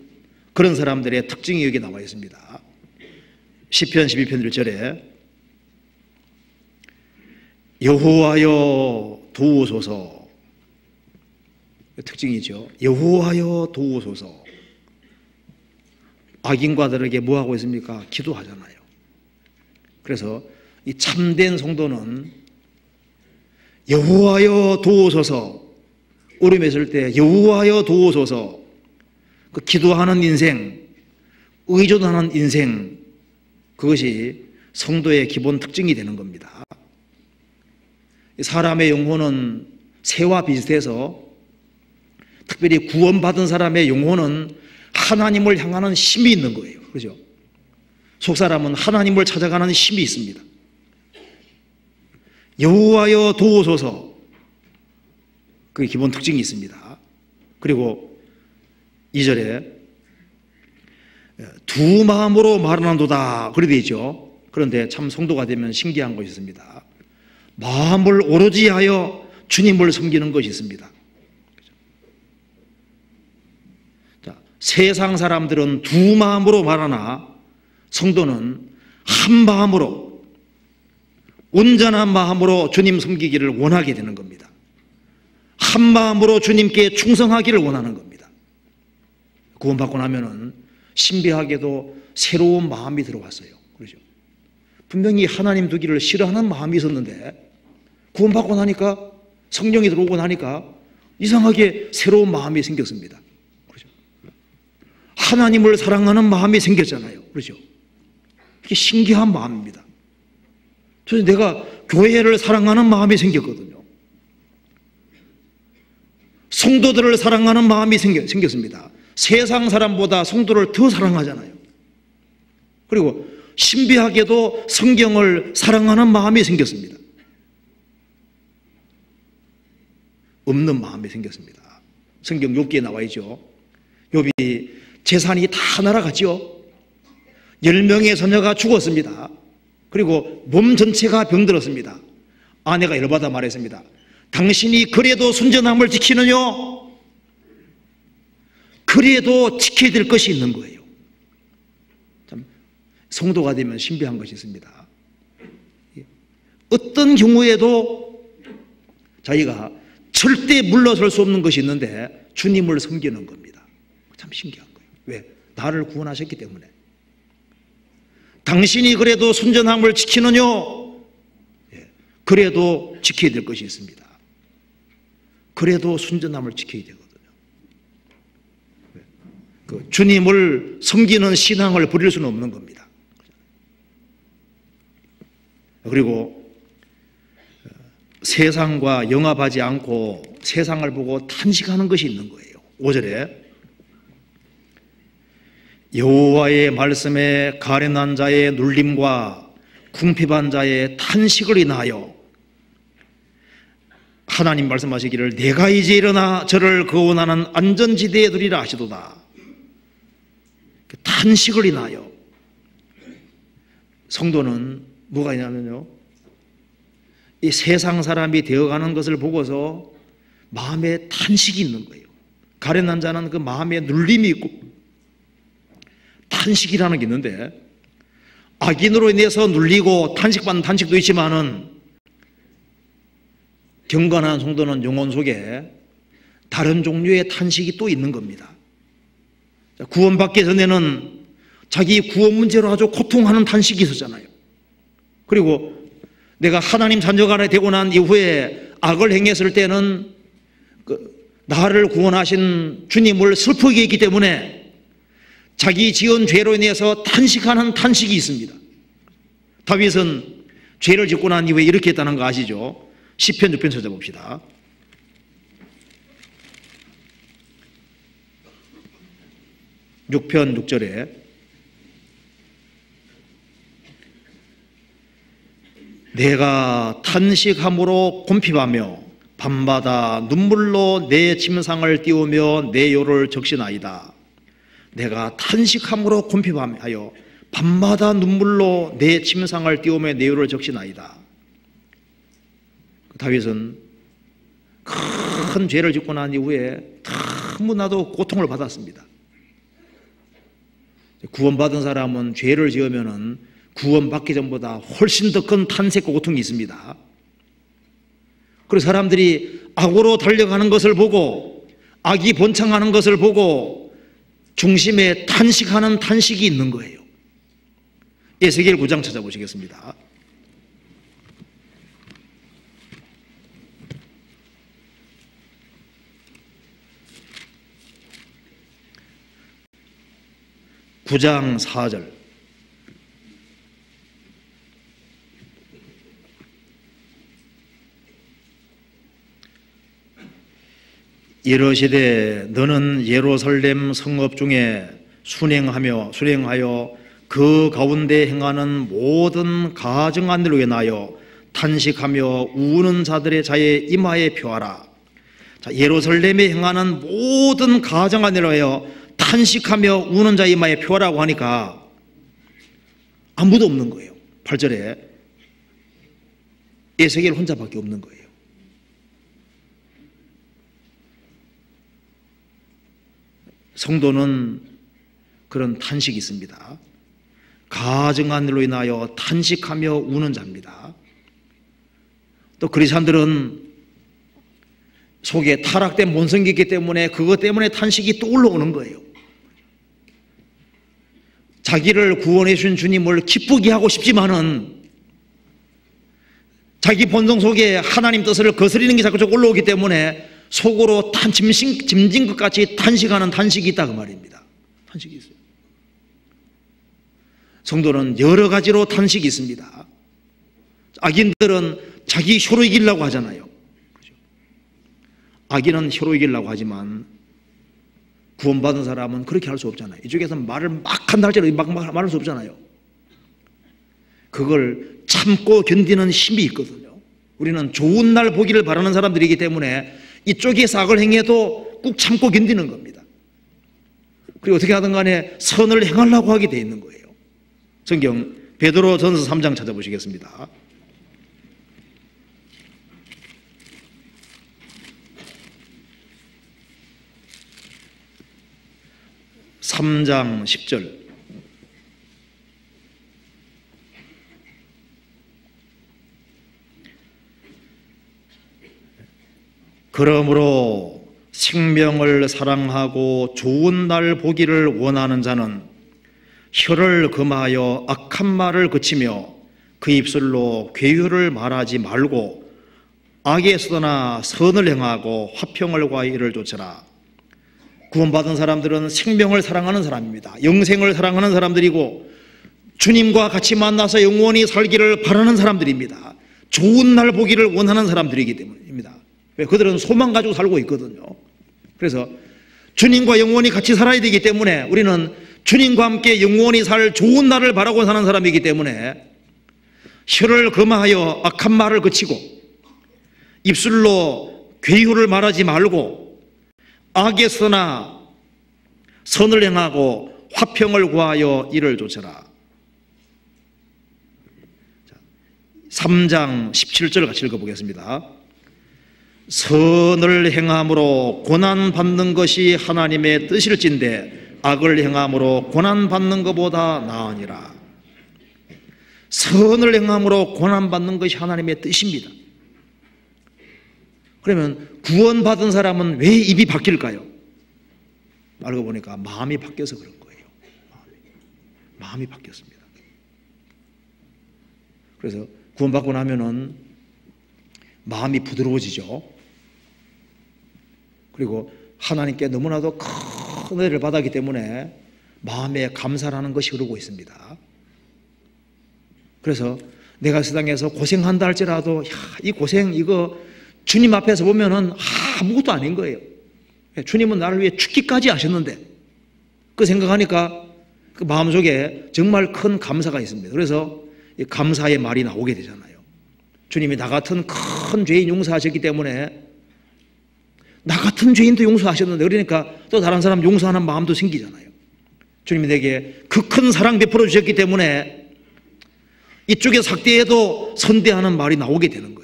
그런 사람들의 특징이 여기 나와 있습니다. 시편 12편 1절에 여호와여 도우소서, 특징이죠. 여호와여 도우소서. 악인과들에게 뭐 하고 있습니까? 기도하잖아요. 그래서 이 참된 성도는 여호와여 도우소서, 어려움에 있을 때 여호와여 도우소서, 그 기도하는 인생, 의존하는 인생, 그것이 성도의 기본 특징이 되는 겁니다. 사람의 영혼은 새와 비슷해서 특별히 구원받은 사람의 영혼은 하나님을 향하는 힘이 있는 거예요. 그렇죠? 속사람은 하나님을 찾아가는 힘이 있습니다. 여호와여 도우소서, 그게 기본 특징이 있습니다. 그리고 2절에 두 마음으로 말하는도다 그래 되어 있죠. 그런데 참 성도가 되면 신기한 것이 있습니다. 마음을 오로지 하여 주님을 섬기는 것이 있습니다. 자, 세상 사람들은 두 마음으로 말하나 성도는 한 마음으로, 온전한 마음으로 주님 섬기기를 원하게 되는 겁니다. 한 마음으로 주님께 충성하기를 원하는 겁니다. 구원받고 나면은 신비하게도 새로운 마음이 들어왔어요. 그렇죠? 분명히 하나님 두기를 싫어하는 마음이 있었는데 구원받고 나니까, 성령이 들어오고 나니까 이상하게 새로운 마음이 생겼습니다. 그렇죠? 하나님을 사랑하는 마음이 생겼잖아요. 그렇죠? 이게 신기한 마음입니다. 그래서 내가 교회를 사랑하는 마음이 생겼거든요. 성도들을 사랑하는 마음이 생겼습니다. 세상 사람보다 성도를 더 사랑하잖아요. 그리고 신비하게도 성경을 사랑하는 마음이 생겼습니다. 없는 마음이 생겼습니다. 성경 욥기에 나와 있죠. 욥이 재산이 다 날아갔죠. 10명의 소녀가 죽었습니다. 그리고 몸 전체가 병들었습니다. 아내가 열받아 말했습니다. 당신이 그래도 순전함을 지키느뇨? 그래도 지켜야 될 것이 있는 거예요. 참, 성도가 되면 신비한 것이 있습니다. 어떤 경우에도 자기가 절대 물러설 수 없는 것이 있는데 주님을 섬기는 겁니다. 참 신기한 거예요. 왜? 나를 구원하셨기 때문에. 당신이 그래도 순전함을 지키느뇨? 그래도 지켜야 될 것이 있습니다. 그래도 순전함을 지켜야 되거든요. 그 주님을 섬기는 신앙을 버릴 수는 없는 겁니다. 그리고 세상과 영합하지 않고 세상을 보고 탄식하는 것이 있는 거예요. 5절에 여호와의 말씀에 가련한 자의 눌림과 궁핍한 자의 탄식을 인하여 하나님 말씀하시기를 내가 이제 일어나 저를 거원하는 안전지대에 두리라 하시도다. 탄식을 인하여. 성도는 뭐가 있냐면요, 이 세상 사람이 되어가는 것을 보고서 마음에 탄식이 있는 거예요. 가련한 자는 그 마음에 눌림이 있고 탄식이라는 게 있는데, 악인으로 인해서 눌리고 탄식받는 탄식도 있지만은 경건한 성도는 영혼 속에 다른 종류의 탄식이 또 있는 겁니다. 구원받기 전에는 자기 구원 문제로 아주 고통하는 탄식이 있었잖아요. 그리고 내가 하나님 자녀가 되고 난 이후에 악을 행했을 때는 나를 구원하신 주님을 슬프게 했기 때문에 자기 지은 죄로 인해서 탄식하는 탄식이 있습니다. 다윗은 죄를 짓고 난 이후에 이렇게 했다는 거 아시죠? 시편 6편 찾아봅시다. (6편) 6절에 내가 탄식함으로 곰핍하며 밤마다 눈물로 내 침상을 띄우며 내 요를 적시나이다. 내가 탄식함으로 곰핍하여 밤마다 눈물로 내 침상을 띄우며 내 요를 적시나이다. 다윗은 큰 죄를 짓고 난 이후에 너무나도 고통을 받았습니다. 구원받은 사람은 죄를 지으면은 구원받기 전보다 훨씬 더 큰 탄식과 고통이 있습니다. 그래서 사람들이 악으로 달려가는 것을 보고, 악이 번창하는 것을 보고 중심에 탄식하는 탄식이 있는 거예요. 에스겔 9장 찾아보시겠습니다. (9장 4절) 이르시되 너는 예루살렘 성읍 중에 순행하여 그 가운데 행하는 모든 가증한 일로 인하여 탄식하며 우는 자들의 자의 이마에 표하라. 자, 예루살렘에 행하는 모든 가증한 일로 하여 탄식하며 우는 자의 이마에 표하라고 하니까 아무도 없는 거예요. 8절에 에스겔 혼자밖에 없는 거예요. 성도는 그런 탄식이 있습니다. 가증한 일로 인하여 탄식하며 우는 자입니다. 또 그리스도인들은 속에 타락된 본성이 있기 때문에 그것 때문에 탄식이 또 올라오는 거예요. 자기를 구원해 주신 주님을 기쁘게 하고 싶지만은 자기 본성 속에 하나님 뜻을 거스리는 게 자꾸 올라오기 때문에 속으로 짐진 것 같이 탄식하는 탄식이 있다 그 말입니다. 탄식이 있어요. 성도는 여러 가지로 탄식이 있습니다. 악인들은 자기 혀로 이기려고 하잖아요. 악인은 혀로 이기려고 하지만 구원받은 사람은 그렇게 할 수 없잖아요. 이쪽에서 말을 막 한다 할지라도 막 말할 수 없잖아요. 그걸 참고 견디는 힘이 있거든요. 우리는 좋은 날 보기를 바라는 사람들이기 때문에 이쪽에 악을 행해도 꾹 참고 견디는 겁니다. 그리고 어떻게 하든 간에 선을 행하려고 하게 돼 있는 거예요. 성경 베드로전서 3장 찾아보시겠습니다. 3장 10절. 그러므로 생명을 사랑하고 좋은 날 보기를 원하는 자는 혀를 금하여 악한 말을 그치며 그 입술로 괴유를 말하지 말고 악에 서나 선을 행하고 화평을 구하여 이를 좇으라. 구원받은 사람들은 생명을 사랑하는 사람입니다. 영생을 사랑하는 사람들이고 주님과 같이 만나서 영원히 살기를 바라는 사람들입니다. 좋은 날 보기를 원하는 사람들이기 때문입니다. 왜? 그들은 소망 가지고 살고 있거든요. 그래서 주님과 영원히 같이 살아야 되기 때문에 우리는 주님과 함께 영원히 살 좋은 날을 바라고 사는 사람이기 때문에 혀를 금하여 악한 말을 그치고 입술로 괴유를 말하지 말고 악에 서나 선을 행하고 화평을 구하여 이를 좇으라. 3장 17절 같이 읽어보겠습니다. 선을 행함으로 고난받는 것이 하나님의 뜻일진데 악을 행함으로 고난받는 것보다 나으니라. 선을 행함으로 고난받는 것이 하나님의 뜻입니다. 그러면 구원받은 사람은 왜 입이 바뀔까요? 알고 보니까 마음이 바뀌어서 그런 거예요. 마음이 바뀌었습니다. 그래서 구원받고 나면은 마음이 부드러워지죠. 그리고 하나님께 너무나도 큰 은혜를 받았기 때문에 마음에 감사라는 것이 흐르고 있습니다. 그래서 내가 세상에서 고생한다 할지라도 이 고생 이거 주님 앞에서 보면은 아무것도 아닌 거예요. 주님은 나를 위해 죽기까지 하셨는데 그 생각하니까 그 마음속에 정말 큰 감사가 있습니다. 그래서 감사의 말이 나오게 되잖아요. 주님이 나 같은 큰 죄인 용서하셨기 때문에 나 같은 죄인도 용서하셨는데 그러니까 또 다른 사람 용서하는 마음도 생기잖아요. 주님이 내게 그 큰 사랑 베풀어 주셨기 때문에 이쪽에 삭대해도 선대하는 말이 나오게 되는 거예요.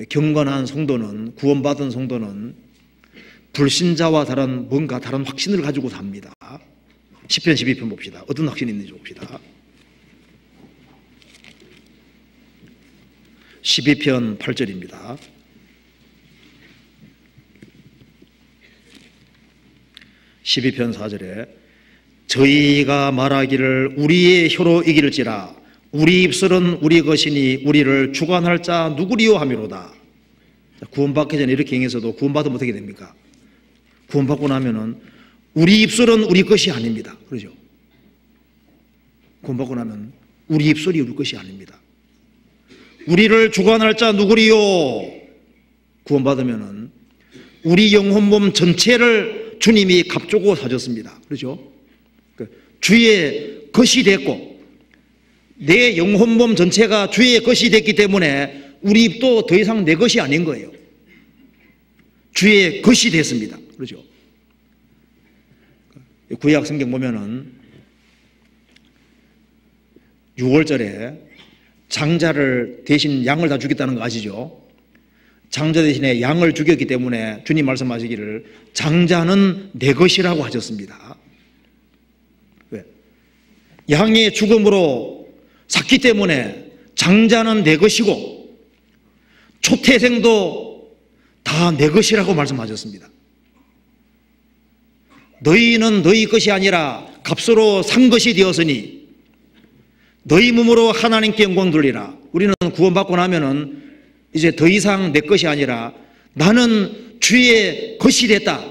경건한 성도는 구원받은 성도는 불신자와 다른 뭔가 다른 확신을 가지고 삽니다. 시편 12편 봅시다. 어떤 확신이 있는지 봅시다. 12편 8절입니다. (12편) 4절에 저희가 말하기를 우리의 혀로 이길지라 우리 입술은 우리 것이니 우리를 주관할 자 누구리요 하미로다. 구원받기 전에 이렇게 행해서도 구원받으면 어떻게 됩니까? 구원받고 나면은 우리 입술은 우리 것이 아닙니다. 그러죠? 구원받고 나면 우리 입술이 우리 것이 아닙니다. 우리를 주관할 자 누구리요? 구원받으면은 우리 영혼 몸 전체를 주님이 값주고 사줬습니다. 그렇죠? 주의 것이 됐고 내 영혼 몸 전체가 주의 것이 됐기 때문에 우리 입도 더 이상 내 것이 아닌 거예요. 주의 것이 됐습니다. 그렇죠? 구약 성경 보면은 6월절에 장자를 대신 양을 다 죽였다는 거 아시죠? 장자 대신에 양을 죽였기 때문에 주님 말씀하시기를 장자는 내 것이라고 하셨습니다. 왜? 양의 죽음으로 샀기 때문에 장자는 내 것이고 초태생도 다 내 것이라고 말씀하셨습니다. 너희는 너희 것이 아니라 값으로 산 것이 되었으니 너희 몸으로 하나님께 영광 돌리라. 우리는 구원받고 나면은 이제 더 이상 내 것이 아니라 나는 주의 것이 됐다,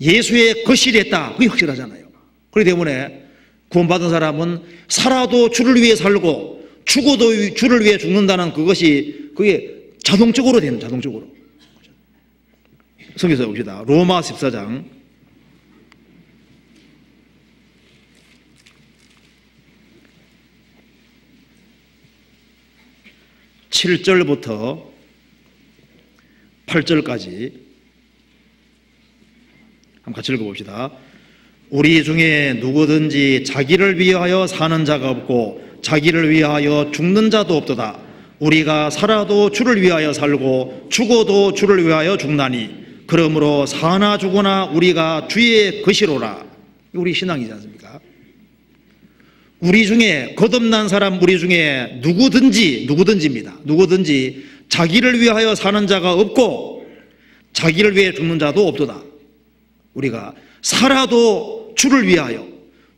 예수의 것이 됐다. 그게 확실하잖아요. 그렇기 때문에 구원받은 사람은 살아도 주를 위해 살고 죽어도 주를 위해 죽는다는 그게 자동적으로 되는, 자동적으로. 성경에서 봅시다. 로마 14장 7절부터 8절까지 한번 같이 읽어봅시다. 우리 중에 누구든지 자기를 위하여 사는 자가 없고 자기를 위하여 죽는 자도 없도다. 우리가 살아도 주를 위하여 살고 죽어도 주를 위하여 죽나니 그러므로 사나 죽으나 우리가 주의 것이로라. 우리 신앙이지 않습니까? 우리 중에 거듭난 사람, 우리 중에 누구든지입니다. 누구든지 자기를 위하여 사는 자가 없고 자기를 위해 죽는 자도 없도다. 우리가 살아도 주를 위하여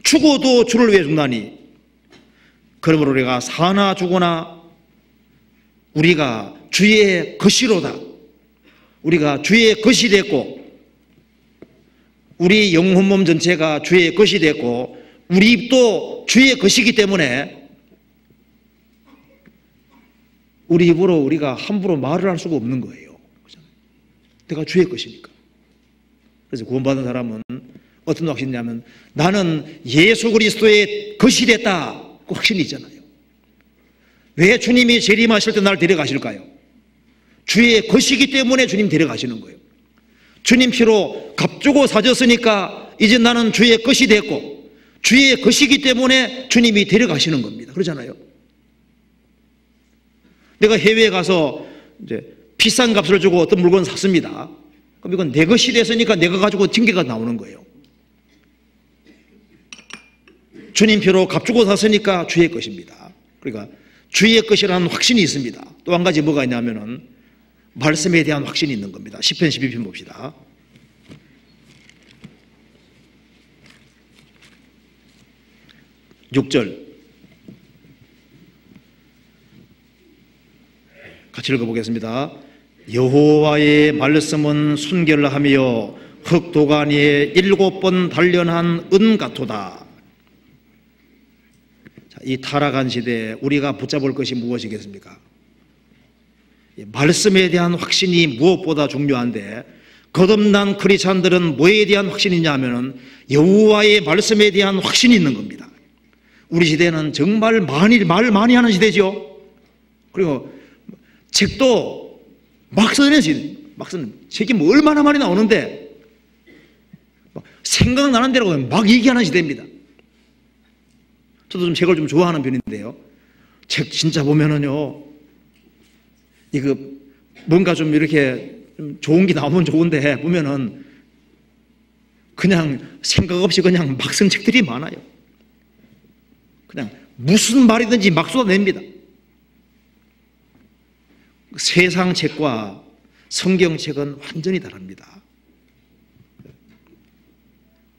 죽어도 주를 위해 죽나니 그러므로 우리가 사나 죽으나 우리가 주의 것이로다. 우리가 주의 것이 됐고 우리 영혼 몸 전체가 주의 것이 됐고 우리 입도 주의 것이기 때문에 우리 입으로 우리가 함부로 말을 할 수가 없는 거예요. 내가 주의 것이니까. 그래서 구원받은 사람은 어떤 확신이냐면 나는 예수 그리스도의 것이 됐다. 그 확신이 있잖아요. 왜 주님이 재림하실 때 나를 데려가실까요? 주의 것이기 때문에 주님 데려가시는 거예요. 주님 피로 값주고 사졌으니까 이제 나는 주의 것이 됐고 주의 것이기 때문에 주님이 데려가시는 겁니다. 그러잖아요. 내가 해외에 가서 이제 비싼 값을 주고 어떤 물건을 샀습니다. 그럼 이건 내 것이 됐으니까 내가 가지고 징계가 나오는 거예요. 주님 피로 값주고 샀으니까 주의 것입니다. 그러니까 주의 것이라는 확신이 있습니다. 또 한 가지 뭐가 있냐면은 말씀에 대한 확신이 있는 겁니다. 시편 12편 봅시다. (6절) 같이 읽어보겠습니다. 여호와의 말씀은 순결하며 흙도가니에 7번 단련한 은 같도다. 이 타락한 시대에 우리가 붙잡을 것이 무엇이겠습니까? 말씀에 대한 확신이 무엇보다 중요한데 거듭난 크리스찬들은 뭐에 대한 확신이냐 하면은 여호와의 말씀에 대한 확신이 있는 겁니다. 우리 시대는 정말 말 많이 하는 시대죠. 그리고 책도 막 쓰는 시대. 막 쓰는 책이 뭐 얼마나 많이 나오는데 생각나는 대로 막 얘기하는 시대입니다. 저도 좀 책을 좀 좋아하는 편인데요. 책 진짜 보면은요, 이거 뭔가 좀 이렇게 좀 좋은 게 나오면 좋은데 보면은 그냥 생각 없이 그냥 막 쓴 책들이 많아요. 그냥 무슨 말이든지 막 쏟아냅니다. 세상 책과 성경책은 완전히 다릅니다.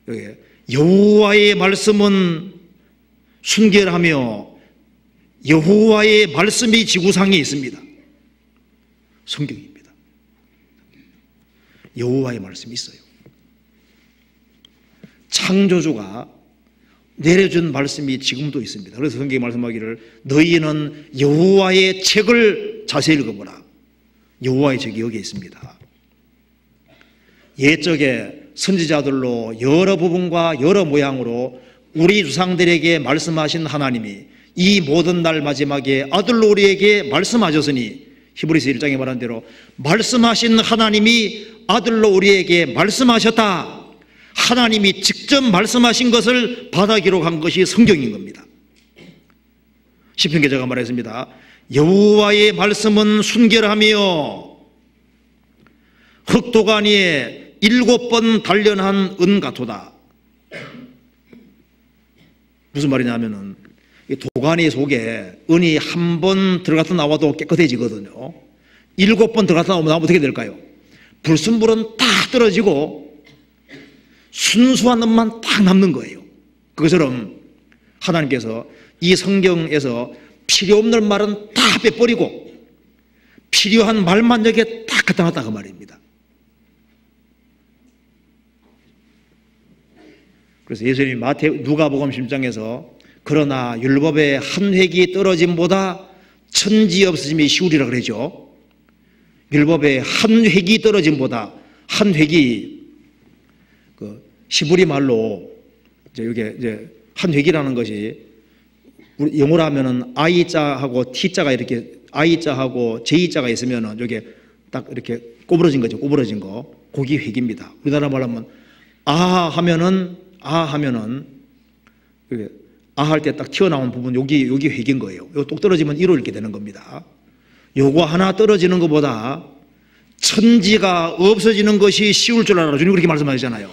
여기 여호와의 말씀은 순결하며 여호와의 말씀이 지구상에 있습니다. 성경입니다. 여호와의 말씀이 있어요. 창조주가 내려준 말씀이 지금도 있습니다. 그래서 성경이 말씀하기를 너희는 여호와의 책을 자세히 읽어보라. 여호와의 책이 여기에 있습니다. 옛적에 선지자들로 여러 부분과 여러 모양으로 우리 조상들에게 말씀하신 하나님이 이 모든 날 마지막에 아들로 우리에게 말씀하셨으니 히브리서 1장에 말한 대로 말씀하신 하나님이 아들로 우리에게 말씀하셨다. 하나님이 직접 말씀하신 것을 받아 기록한 것이 성경인 겁니다. 시편 기자가 말했습니다. 여호와의 말씀은 순결하며 흑도간 위에 7번 단련한 은 같도다. 무슨 말이냐면은 이 도가니 속에 은이 한 번 들어갔다 나와도 깨끗해지거든요. 7번 들어갔다 나오면 어떻게 될까요? 불순물은 딱 떨어지고 순수한 은만 딱 남는 거예요. 그것처럼 하나님께서 이 성경에서 필요 없는 말은 다 빼버리고 필요한 말만 여기에 딱 갖다 놨다 그 말입니다. 그래서 예수님이 누가복음 10장에서 그러나 율법의 한 획이 떨어짐보다 천지 없어짐이 쉬우리라 그러죠. 율법의 한 획이 떨어짐보다, 한 획이 그 시브리 말로 이게 한 획이라는 것이 영어로 하면은 I자하고 T자가 이렇게 I자하고 J자가 있으면은 여기 딱 이렇게 꼬부러진 거죠. 꼬부러진 거. 그게 획입니다. 우리나라 말로 하면 아 하면은 이렇게 아 할 때 딱 튀어나온 부분 여기 획인 거예요. 요 똑 떨어지면 1로 이렇게 되는 겁니다. 요거 하나 떨어지는 것보다 천지가 없어지는 것이 쉬울 줄 알아. 주님 그렇게 말씀하시잖아요.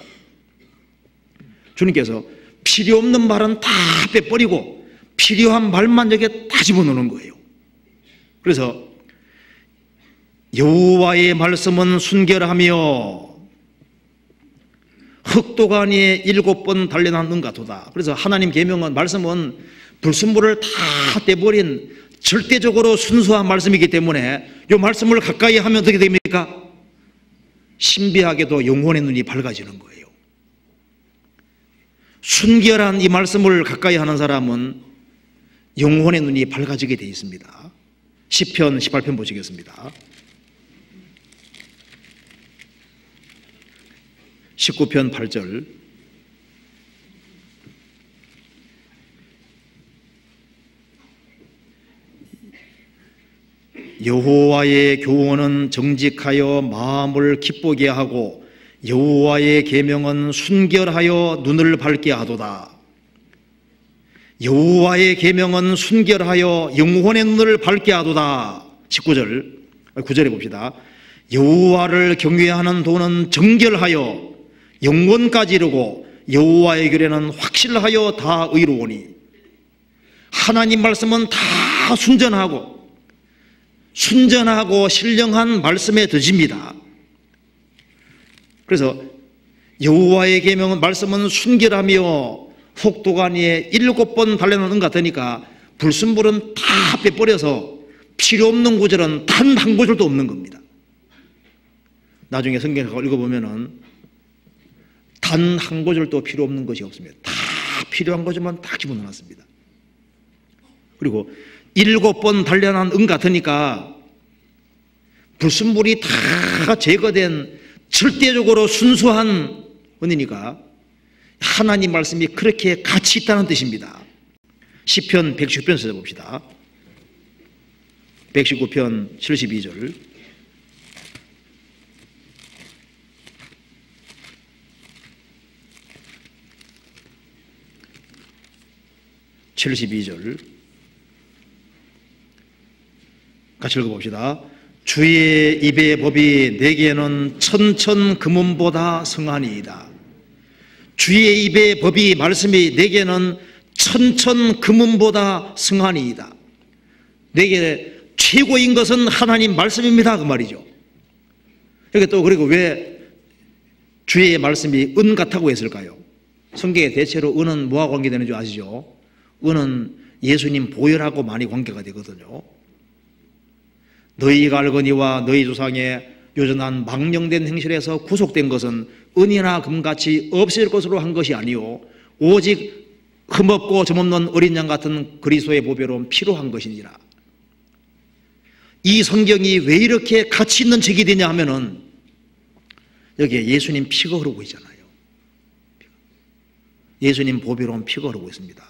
주님께서 필요 없는 말은 다 빼버리고 필요한 말만 여기에 다 집어넣는 거예요. 그래서 여호와의 말씀은 순결하며 흑도간 위에 7번 단련한 은 같도다. 그래서 하나님 계명은 말씀은 불순물을 다 떼버린 절대적으로 순수한 말씀이기 때문에 이 말씀을 가까이 하면 어떻게 됩니까? 신비하게도 영혼의 눈이 밝아지는 거예요. 순결한 이 말씀을 가까이 하는 사람은 영혼의 눈이 밝아지게 되어 있습니다. 시편 18편 보시겠습니다. 19편 8절 여호와의 교훈은 정직하여 마음을 기쁘게 하고 여호와의 계명은 순결하여 눈을 밝게 하도다. 여호와의 계명은 순결하여 영혼의 눈을 밝게 하도다. 9절에 봅시다. 여호와를 경외하는 도는 정결하여 영원까지 이르고 여호와의 규례는 확실하여 다 의로우니. 하나님 말씀은 다 순전하고 신령한 말씀에 드집니다. 그래서 여호와의 계명은 말씀은 순결하며 흑도간 위에 7번 단련한 은 같으니까 불순물은 다 빼버려서 필요 없는 구절은 단 한 구절도 없는 겁니다. 나중에 성경을 읽어보면은 단 한 구절도 필요 없는 것이 없습니다. 다 필요한 것만 딱 집어넣었습니다. 그리고 7번 단련한 은 같으니까 불순물이 다 제거된 절대적으로 순수한 은이니까 하나님 말씀이 그렇게 가치 있다는 뜻입니다. 시편 119편 찾아봅시다. 119편 72절 72절 같이 읽어봅시다. 주의 입의 법이 내게는 천천 금은보다 성하니이다. 주의 입의 법이 말씀이 내게는 천천 금은보다 성하니이다. 내게 최고인 것은 하나님 말씀입니다 그 말이죠. 여기 또 그리고 왜 주의 말씀이 은 같다고 했을까요? 성경에 대체로 은은 뭐와 관계되는 줄 아시죠? 은은 예수님 보혈하고 많이 관계가 되거든요. 너희가 알거니와 너희 조상의 요전한 망령된 행실에서 구속된 것은 은이나 금같이 없을 것으로 한 것이 아니요 오직 흠없고 점없는 어린 양 같은 그리스도의 보배로운 피로 한 것이니라. 이 성경이 왜 이렇게 가치 있는 책이 되냐 하면은 여기에 예수님 피가 흐르고 있잖아요. 예수님 보배로운 피가 흐르고 있습니다.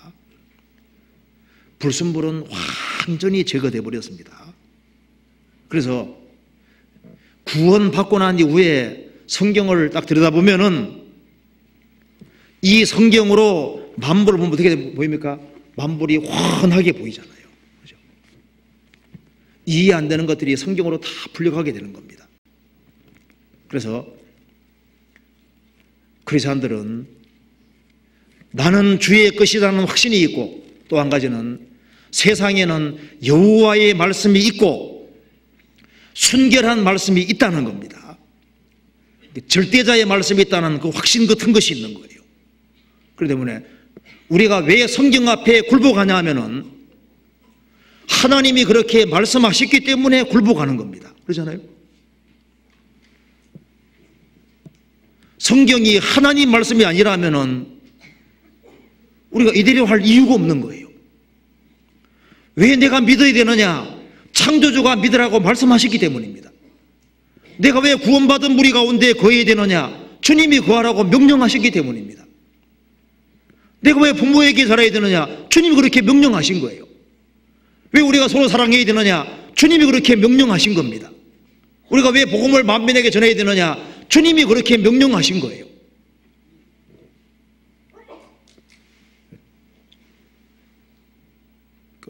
불순물은 완전히 제거되어 버렸습니다. 그래서 구원받고 난 이후에 성경을 딱 들여다보면은 이 성경으로 만물을 보면 어떻게 보입니까? 만물이 환하게 보이잖아요. 이해 안 되는 것들이 성경으로 다 풀려가게 되는 겁니다. 그래서 크리스찬들은 나는 주의 것이라는 확신이 있고, 또 한 가지는 세상에는 여호와의 말씀이 있고 순결한 말씀이 있다는 겁니다. 절대자의 말씀이 있다는 그 확신 같은 것이 있는 거예요. 그렇기 때문에 우리가 왜 성경 앞에 굴복하냐 하면은 하나님이 그렇게 말씀하셨기 때문에 굴복하는 겁니다. 그렇잖아요? 성경이 하나님 말씀이 아니라면은 우리가 이대로 할 이유가 없는 거예요. 왜 내가 믿어야 되느냐? 창조주가 믿으라고 말씀하셨기 때문입니다. 내가 왜 구원받은 무리 가운데 거해야 되느냐? 주님이 거하라고 명령하셨기 때문입니다. 내가 왜 부모에게 살아야 되느냐? 주님이 그렇게 명령하신 거예요. 왜 우리가 서로 사랑해야 되느냐? 주님이 그렇게 명령하신 겁니다. 우리가 왜 복음을 만민에게 전해야 되느냐? 주님이 그렇게 명령하신 거예요.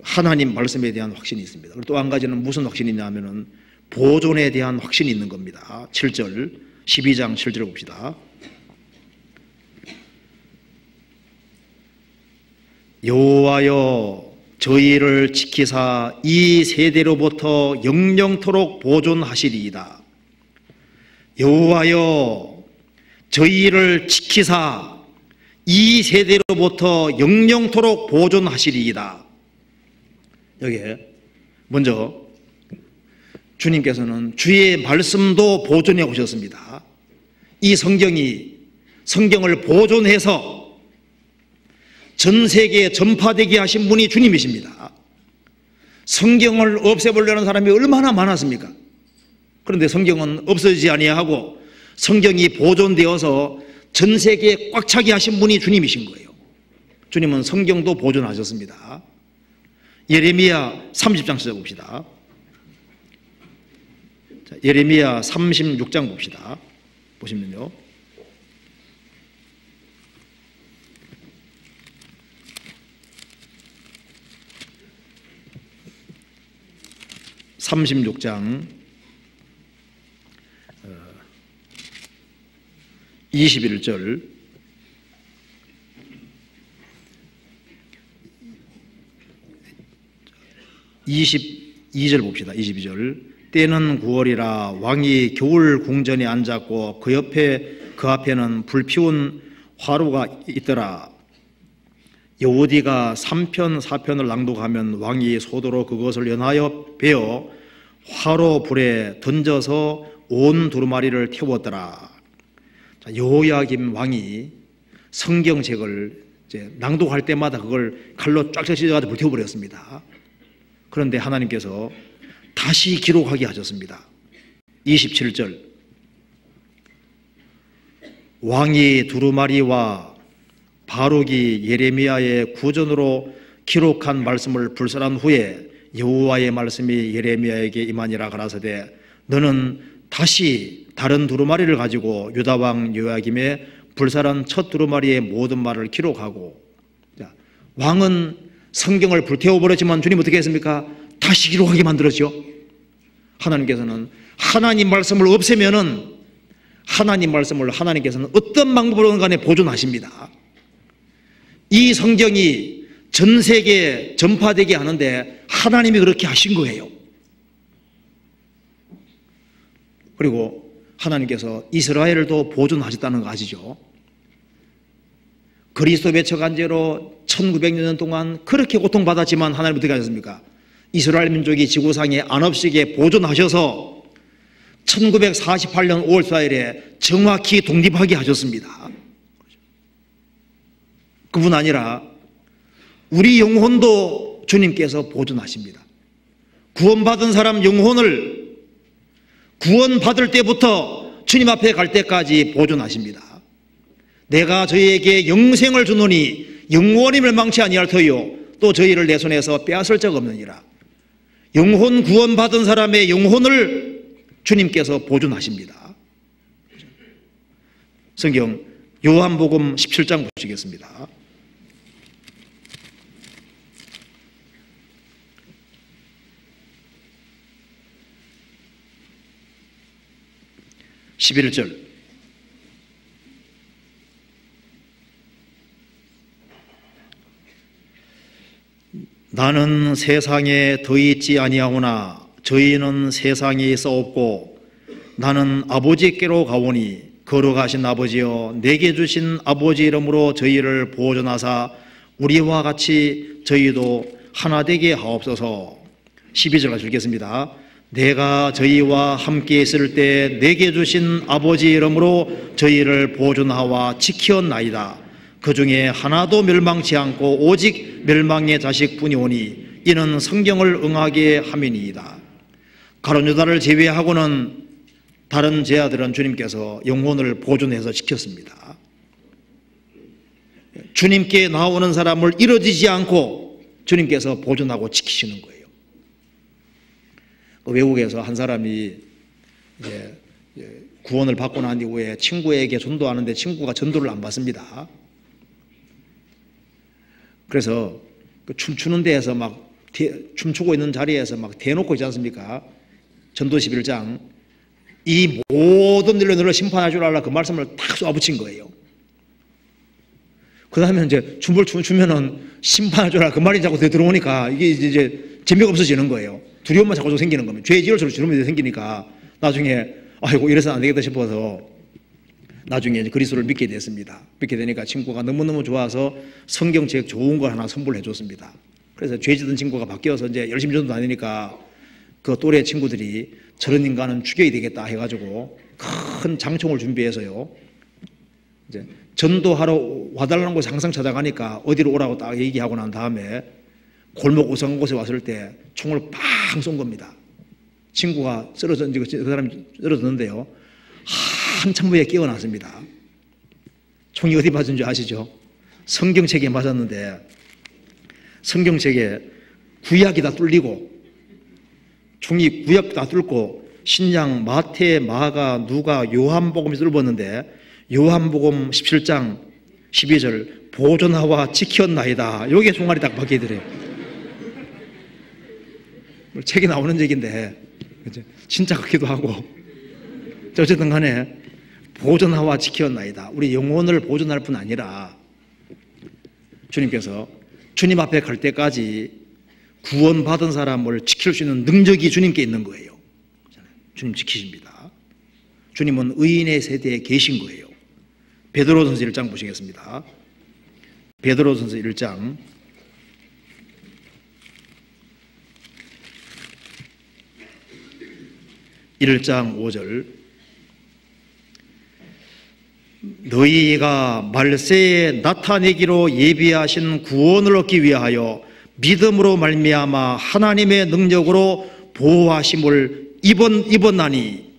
하나님 말씀에 대한 확신이 있습니다. 또 한 가지는 무슨 확신이냐 하면은 보존에 대한 확신이 있는 겁니다. 7절, 12장 7절 봅시다. 여호와여 저희를 지키사 이 세대로부터 영영토록 보존하시리이다. 여호와여 저희를 지키사 이 세대로부터 영영토록 보존하시리이다. 여기에 먼저 주님께서는 주의 말씀도 보존해 오셨습니다. 이 성경을 보존해서 전 세계에 전파되게 하신 분이 주님이십니다. 성경을 없애보려는 사람이 얼마나 많았습니까? 그런데 성경은 없어지지 아니하고 성경이 보존되어서 전 세계에 꽉 차게 하신 분이 주님이신 거예요. 주님은 성경도 보존하셨습니다. 예레미야 30장 찾아봅시다. 예레미야 36장 봅시다. 보시면요. (36장) 21절 22절 봅시다. 22절 때는 9월이라 왕이 겨울 궁전에 앉았고 그 앞에는 불피운 화로가 있더라. 여호디가 3편 4편을 낭독하면 왕이 소도로 그것을 연하여 베어 화로 불에 던져서 온 두루마리를 태웠더라. 여호야김 왕이 성경책을 이제 낭독할 때마다 그걸 칼로 쫙쫙 찢어가지고 불태워버렸습니다. 그런데 하나님께서 다시 기록하게 하셨습니다. 27절 왕이 두루마리와 바룩이 예레미야의 구전으로 기록한 말씀을 불살한 후에 여호와의 말씀이 예레미야에게 임하니라 가라사대 너는 다시 다른 두루마리를 가지고 유다 왕 요야김의 불살한 첫 두루마리의 모든 말을 기록하고. 자, 왕은 성경을 불태워버렸지만 주님 어떻게 했습니까? 다시 기록하게 만들었죠. 하나님께서는 하나님 말씀을 없애면은 하나님 말씀을 하나님께서는 어떤 방법으로든 간에 보존하십니다. 이 성경이 전 세계에 전파되게 하는데 하나님이 그렇게 하신 거예요. 그리고 하나님께서 이스라엘도 보존하셨다는 거 아시죠? 그리스도 배척한 죄로 1900년 동안 그렇게 고통받았지만 하나님 어떻게 하셨습니까? 이스라엘 민족이 지구상에 안없이게 보존하셔서 1948년 5월 4일에 정확히 독립하게 하셨습니다. 그뿐 아니라 우리 영혼도 주님께서 보존하십니다. 구원받은 사람 영혼을 구원받을 때부터 주님 앞에 갈 때까지 보존하십니다. 내가 저희에게 영생을 주노니 영원히 멸망치 아니할 터이요 또 저희를 내 손에서 빼앗을 적 없느니라. 영혼 구원받은 사람의 영혼을 주님께서 보존하십니다. 성경 요한복음 17장 보시겠습니다. 11절. 나는 세상에 더 있지 아니하오나 저희는 세상에 있어 없고 나는 아버지께로 가오니 걸어가신 아버지여 내게 주신 아버지 이름으로 저희를 보존하사 우리와 같이 저희도 하나 되게 하옵소서. 12절 같이 읽겠습니다. 내가 저희와 함께 있을 때 내게 주신 아버지 이름으로 저희를 보존하와 지켰나이다. 그 중에 하나도 멸망치 않고 오직 멸망의 자식뿐이오니 이는 성경을 응하게 함이니이다. 가룟 유다를 제외하고는 다른 제자들은 주님께서 영혼을 보존해서 지켰습니다. 주님께 나오는 사람을 이뤄지지 않고 주님께서 보존하고 지키시는 거예요. 외국에서 한 사람이 이제 구원을 받고 난 이후에 친구에게 전도하는데 친구가 전도를 안 받습니다. 그래서 그 춤추는 데에서 막 춤추고 있는 자리에서 막 대놓고 있지 않습니까? 전도 11장 이 모든 일로 너를 심판할 줄 알라 그 말씀을 딱 쏘아붙인 거예요. 그 다음에 이제 춤을 추면은 심판할 줄 알라 그 말이 자꾸 들어오니까 이게 이제 재미가 없어지는 거예요. 두려움만 자꾸 생기는 겁니다. 죄 지을 수록 두려움이 생기니까 나중에 아이고 이래서 안 되겠다 싶어서 나중에 이제 그리스도를 믿게 됐습니다. 믿게 되니까 친구가 너무너무 좋아서 성경책 좋은 걸 하나 선물해 줬습니다. 그래서 죄 짓던 친구가 바뀌어서 이제 열심히 전도 다니니까 그 또래 친구들이 저런 인간은 죽여야 되겠다 해가지고 큰 장총을 준비해서요. 이제 전도하러 와달라는 곳에 항상 찾아가니까 어디로 오라고 딱 얘기하고 난 다음에 골목 우성한 곳에 왔을 때 총을 팡 쏜 겁니다. 친구가 그 사람이 쓰러졌는데요. 한참 후에 깨어났습니다. 총이 어디 맞은 줄 아시죠? 성경책에 맞았는데 성경책에 구약이 다 뚫리고 총이 구약 다 뚫고 신약, 마태, 마가, 누가, 요한복음이 뚫었는데 요한복음 17장 12절 보존하와 지켰나이다. 여기에 총알이 딱 박혀있더래요. 책에 나오는 얘기인데 진짜 같기도 하고 어쨌든 간에 보존하와 지켰나이다. 우리 영혼을 보존할 뿐 아니라 주님께서 주님 앞에 갈 때까지 구원받은 사람을 지킬 수 있는 능력이 주님께 있는 거예요. 주님 지키십니다. 주님은 의인의 세대에 계신 거예요. 베드로전서 1장 보시겠습니다. 베드로전서 1장 1장 5절 너희가 말세에 나타내기로 예비하신 구원을 얻기 위하여 믿음으로 말미암아 하나님의 능력으로 보호하심을 입었나니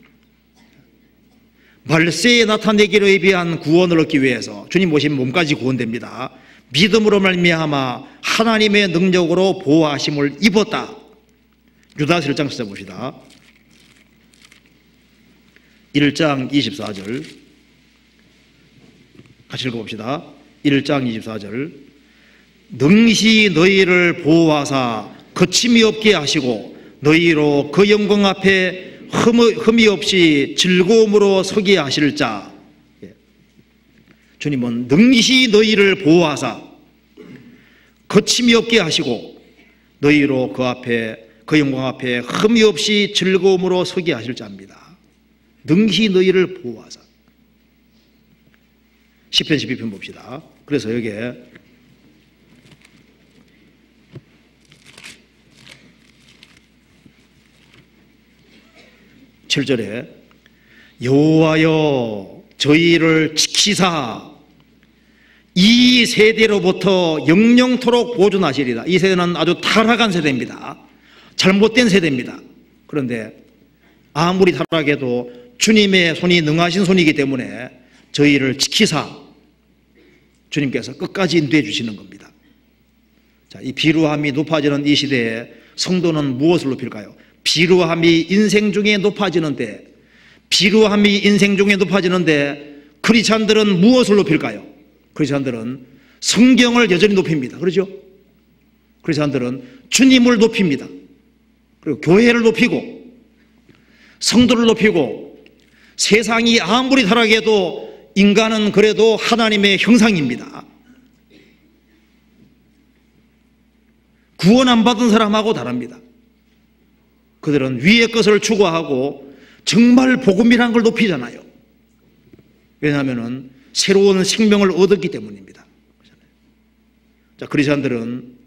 말세에 나타내기로 예비한 구원을 얻기 위해서 주님 오신 몸까지 구원됩니다. 믿음으로 말미암아 하나님의 능력으로 보호하심을 입었다. 유다서 1장 찾아봅시다. 1장 24절 같이 읽어봅시다. 1장 24절 능히 너희를 보호하사 거침이 없게 하시고 너희로 그 영광 앞에 흠이 없이 즐거움으로 서게 하실 자. 주님은 능히 너희를 보호하사 거침이 없게 하시고 너희로 그 영광 앞에 흠이 없이 즐거움으로 서게 하실 자입니다. 능히 너희를 보호하사. 시편 12편 봅시다. 그래서 여기에 (7절에) 여호와여 저희를 지키사 이 세대로부터 영영토록 보존하시리라. 이 세대는 아주 타락한 세대입니다. 잘못된 세대입니다. 그런데 아무리 타락해도 주님의 손이 능하신 손이기 때문에 저희를 지키사 주님께서 끝까지 인도해 주시는 겁니다. 자, 이 비루함이 높아지는 이 시대에 성도는 무엇을 높일까요? 비루함이 인생 중에 높아지는데 크리스찬들은 무엇을 높일까요? 크리스찬들은 성경을 여전히 높입니다. 그렇죠? 크리스찬들은 주님을 높입니다. 그리고 교회를 높이고 성도를 높이고 세상이 아무리 타락해도 인간은 그래도 하나님의 형상입니다. 구원 안 받은 사람하고 다릅니다. 그들은 위의 것을 추구하고 정말 복음이란 걸 높이잖아요. 왜냐하면 새로운 생명을 얻었기 때문입니다. 자, 크리스천들은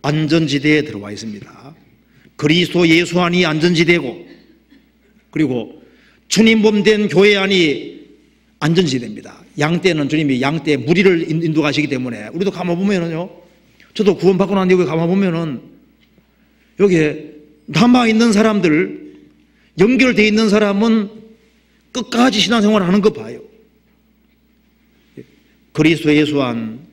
안전지대에 들어와 있습니다. 그리스도 예수 안이 안전지대고, 그리고 주님 몸된 교회 안이 안전지대입니다. 양떼는 주님이 양떼 무리를 인도하시기 때문에, 우리도 가만 보면은요, 저도 구원받고 난 뒤에 가만 보면은 여기에 남아있는 사람들, 연결되어 있는 사람은 끝까지 신앙생활을 하는 거 봐요. 그리스도 예수 안,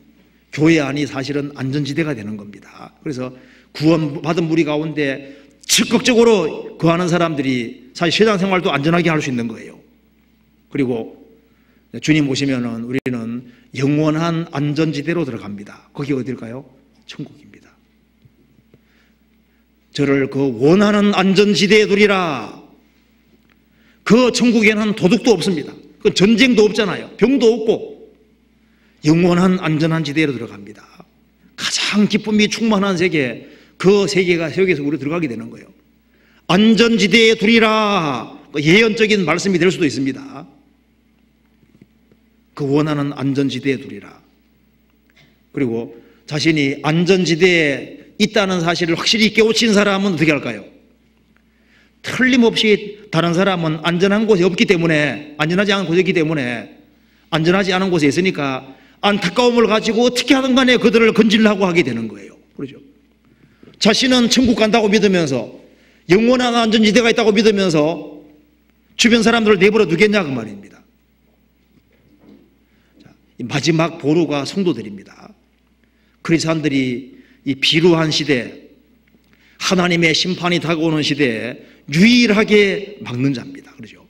교회 안이 사실은 안전지대가 되는 겁니다. 그래서 구원받은 무리 가운데 적극적으로 거하는 사람들이 사실 신앙생활도 안전하게 할 수 있는 거예요. 그리고 주님 오시면은 우리는 영원한 안전지대로 들어갑니다. 거기 어딜까요? 천국입니다. 저를 그 원하는 안전지대에 두리라. 그 천국에는 도둑도 없습니다. 그 전쟁도 없잖아요. 병도 없고 영원한 안전한 지대로 들어갑니다. 가장 기쁨이 충만한 세계, 그 세계가 세계에서 우리 들어가게 되는 거예요. 안전지대에 두리라. 예언적인 말씀이 될 수도 있습니다. 그 원하는 안전지대에 두리라. 그리고 자신이 안전지대에 있다는 사실을 확실히 깨우친 사람은 어떻게 할까요? 틀림없이 다른 사람은 안전한 곳에 없기 때문에, 안전하지 않은 곳에 있기 때문에, 안전하지 않은 곳에 있으니까 안타까움을 가지고 어떻게 하든 간에 그들을 건지려고 하게 되는 거예요. 그렇죠? 자신은 천국 간다고 믿으면서, 영원한 안전지대가 있다고 믿으면서 주변 사람들을 내버려 두겠냐 그 말입니다. 자, 마지막 보루가 성도들입니다. 크리스찬들이 이 비루한 시대, 하나님의 심판이 다가오는 시대에 유일하게 막는 자입니다. 그렇죠?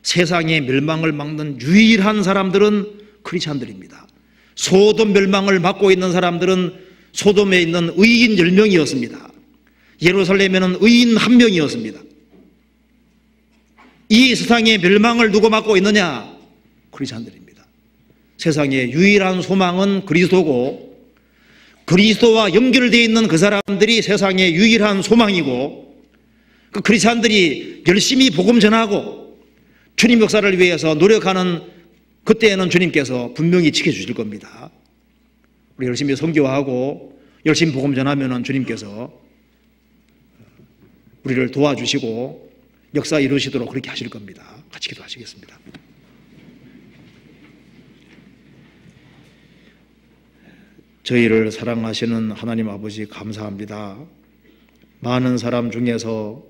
세상의 멸망을 막는 유일한 사람들은 크리스찬들입니다. 소돔 멸망을 막고 있는 사람들은 소돔에 있는 의인 10명이었습니다. 예루살렘에는 의인 1명이었습니다. 이 세상의 멸망을 누가 막고 있느냐? 크리스찬들입니다. 세상의 유일한 소망은 그리스도고, 그리스도와 연결되어 있는 그 사람들이 세상의 유일한 소망이고, 그 크리스찬들이 열심히 복음 전하고 주님 역사를 위해서 노력하는 그때에는 주님께서 분명히 지켜주실 겁니다. 우리 열심히 선교하고 열심히 복음 전하면 주님께서 우리를 도와주시고 역사 이루시도록 그렇게 하실 겁니다. 같이 기도하시겠습니다. 저희를 사랑하시는 하나님 아버지 감사합니다. 많은 사람 중에서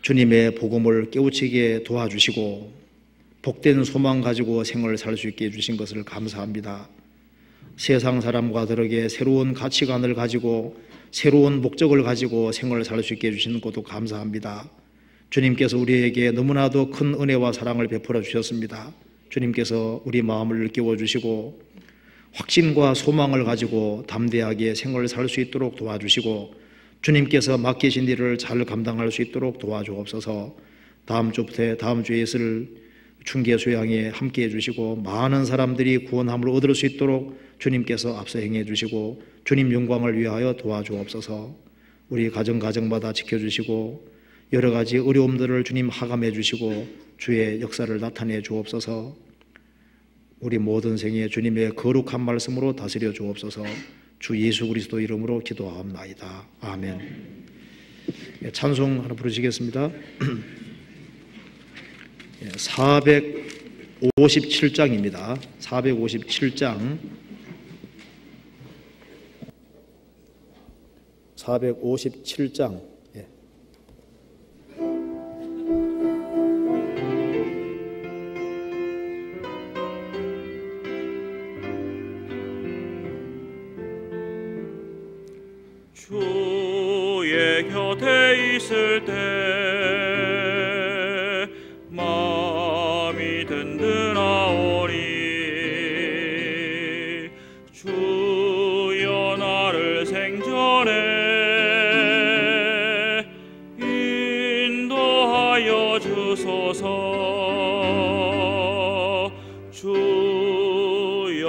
주님의 복음을 깨우치게 도와주시고 복된 소망 가지고 생을 살 수 있게 해주신 것을 감사합니다. 세상 사람과 다르게 새로운 가치관을 가지고 새로운 목적을 가지고 생을 살 수 있게 해주시는 것도 감사합니다. 주님께서 우리에게 너무나도 큰 은혜와 사랑을 베풀어 주셨습니다. 주님께서 우리 마음을 깨워주시고 확신과 소망을 가지고 담대하게 생을 살 수 있도록 도와주시고 주님께서 맡기신 일을 잘 감당할 수 있도록 도와주옵소서. 다음 주에 있을 중계 수양에 함께 해주시고 많은 사람들이 구원함을 얻을 수 있도록 주님께서 앞서 행해 주시고 주님 영광을 위하여 도와주옵소서. 우리 가정마다 지켜주시고 여러 가지 어려움들을 주님 하감해 주시고 주의 역사를 나타내 주옵소서. 우리 모든 생에 주님의 거룩한 말씀으로 다스려 주옵소서. 주 예수 그리스도 이름으로 기도하옵나이다. 아멘. 찬송 하나 부르시겠습니다. 457장입니다. 457장. 457장. 주의 곁에 있을 때 마음이 든든하오니 주여 나를 생전에 인도하옵소서. 주소서. 주여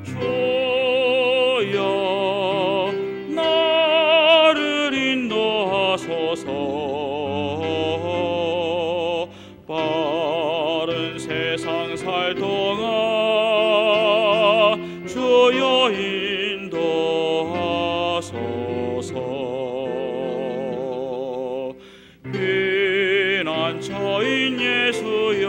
주여 나를 인도하소서. 빠른 세상 살 동안 주여 인도하소서. 피난처인 예수여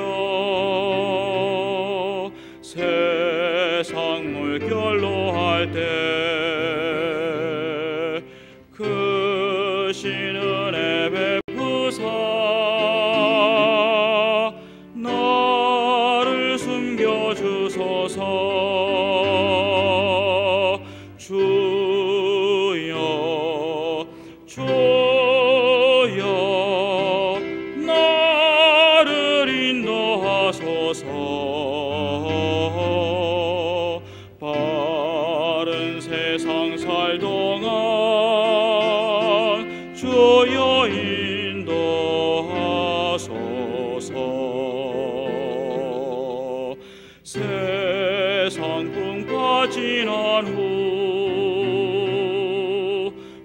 세상 물결로 할 때 크신 은혜 베푸사 나를 숨겨주소서. 주여 주여 나를 인도하소서. 바른 세상 살 동안 주여 인도하소서. 세상 풍파 지난 후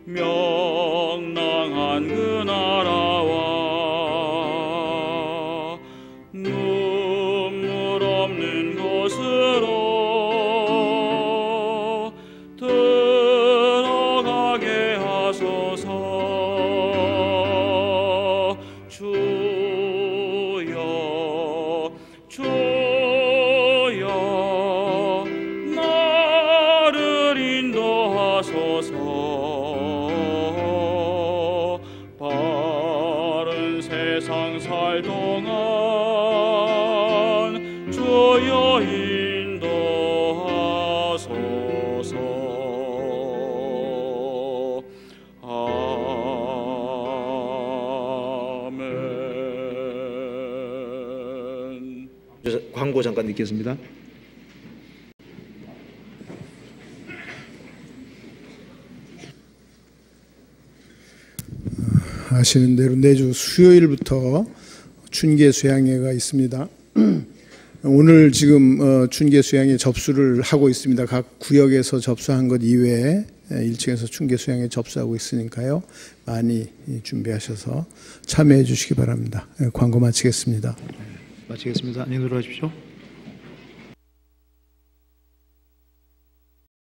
명랑한 그 나라와 눈물 없는 곳으로 들어가게 하소서. 주여 주여 나를 인도하소서. 바른 세상 살 동안 주여 인도하소서. 아멘. 광고 잠깐 듣겠습니다. 아시는 대로 내주 수요일부터 춘계 수양회가 있습니다. 오늘 지금 춘계 수양회 접수를 하고 있습니다. 각 구역에서 접수한 것 이외에 1층에서 춘계 수양회 접수하고 있으니까요. 많이 준비하셔서 참여해 주시기 바랍니다. 광고 마치겠습니다. 마치겠습니다. 안녕히 들어가십시오.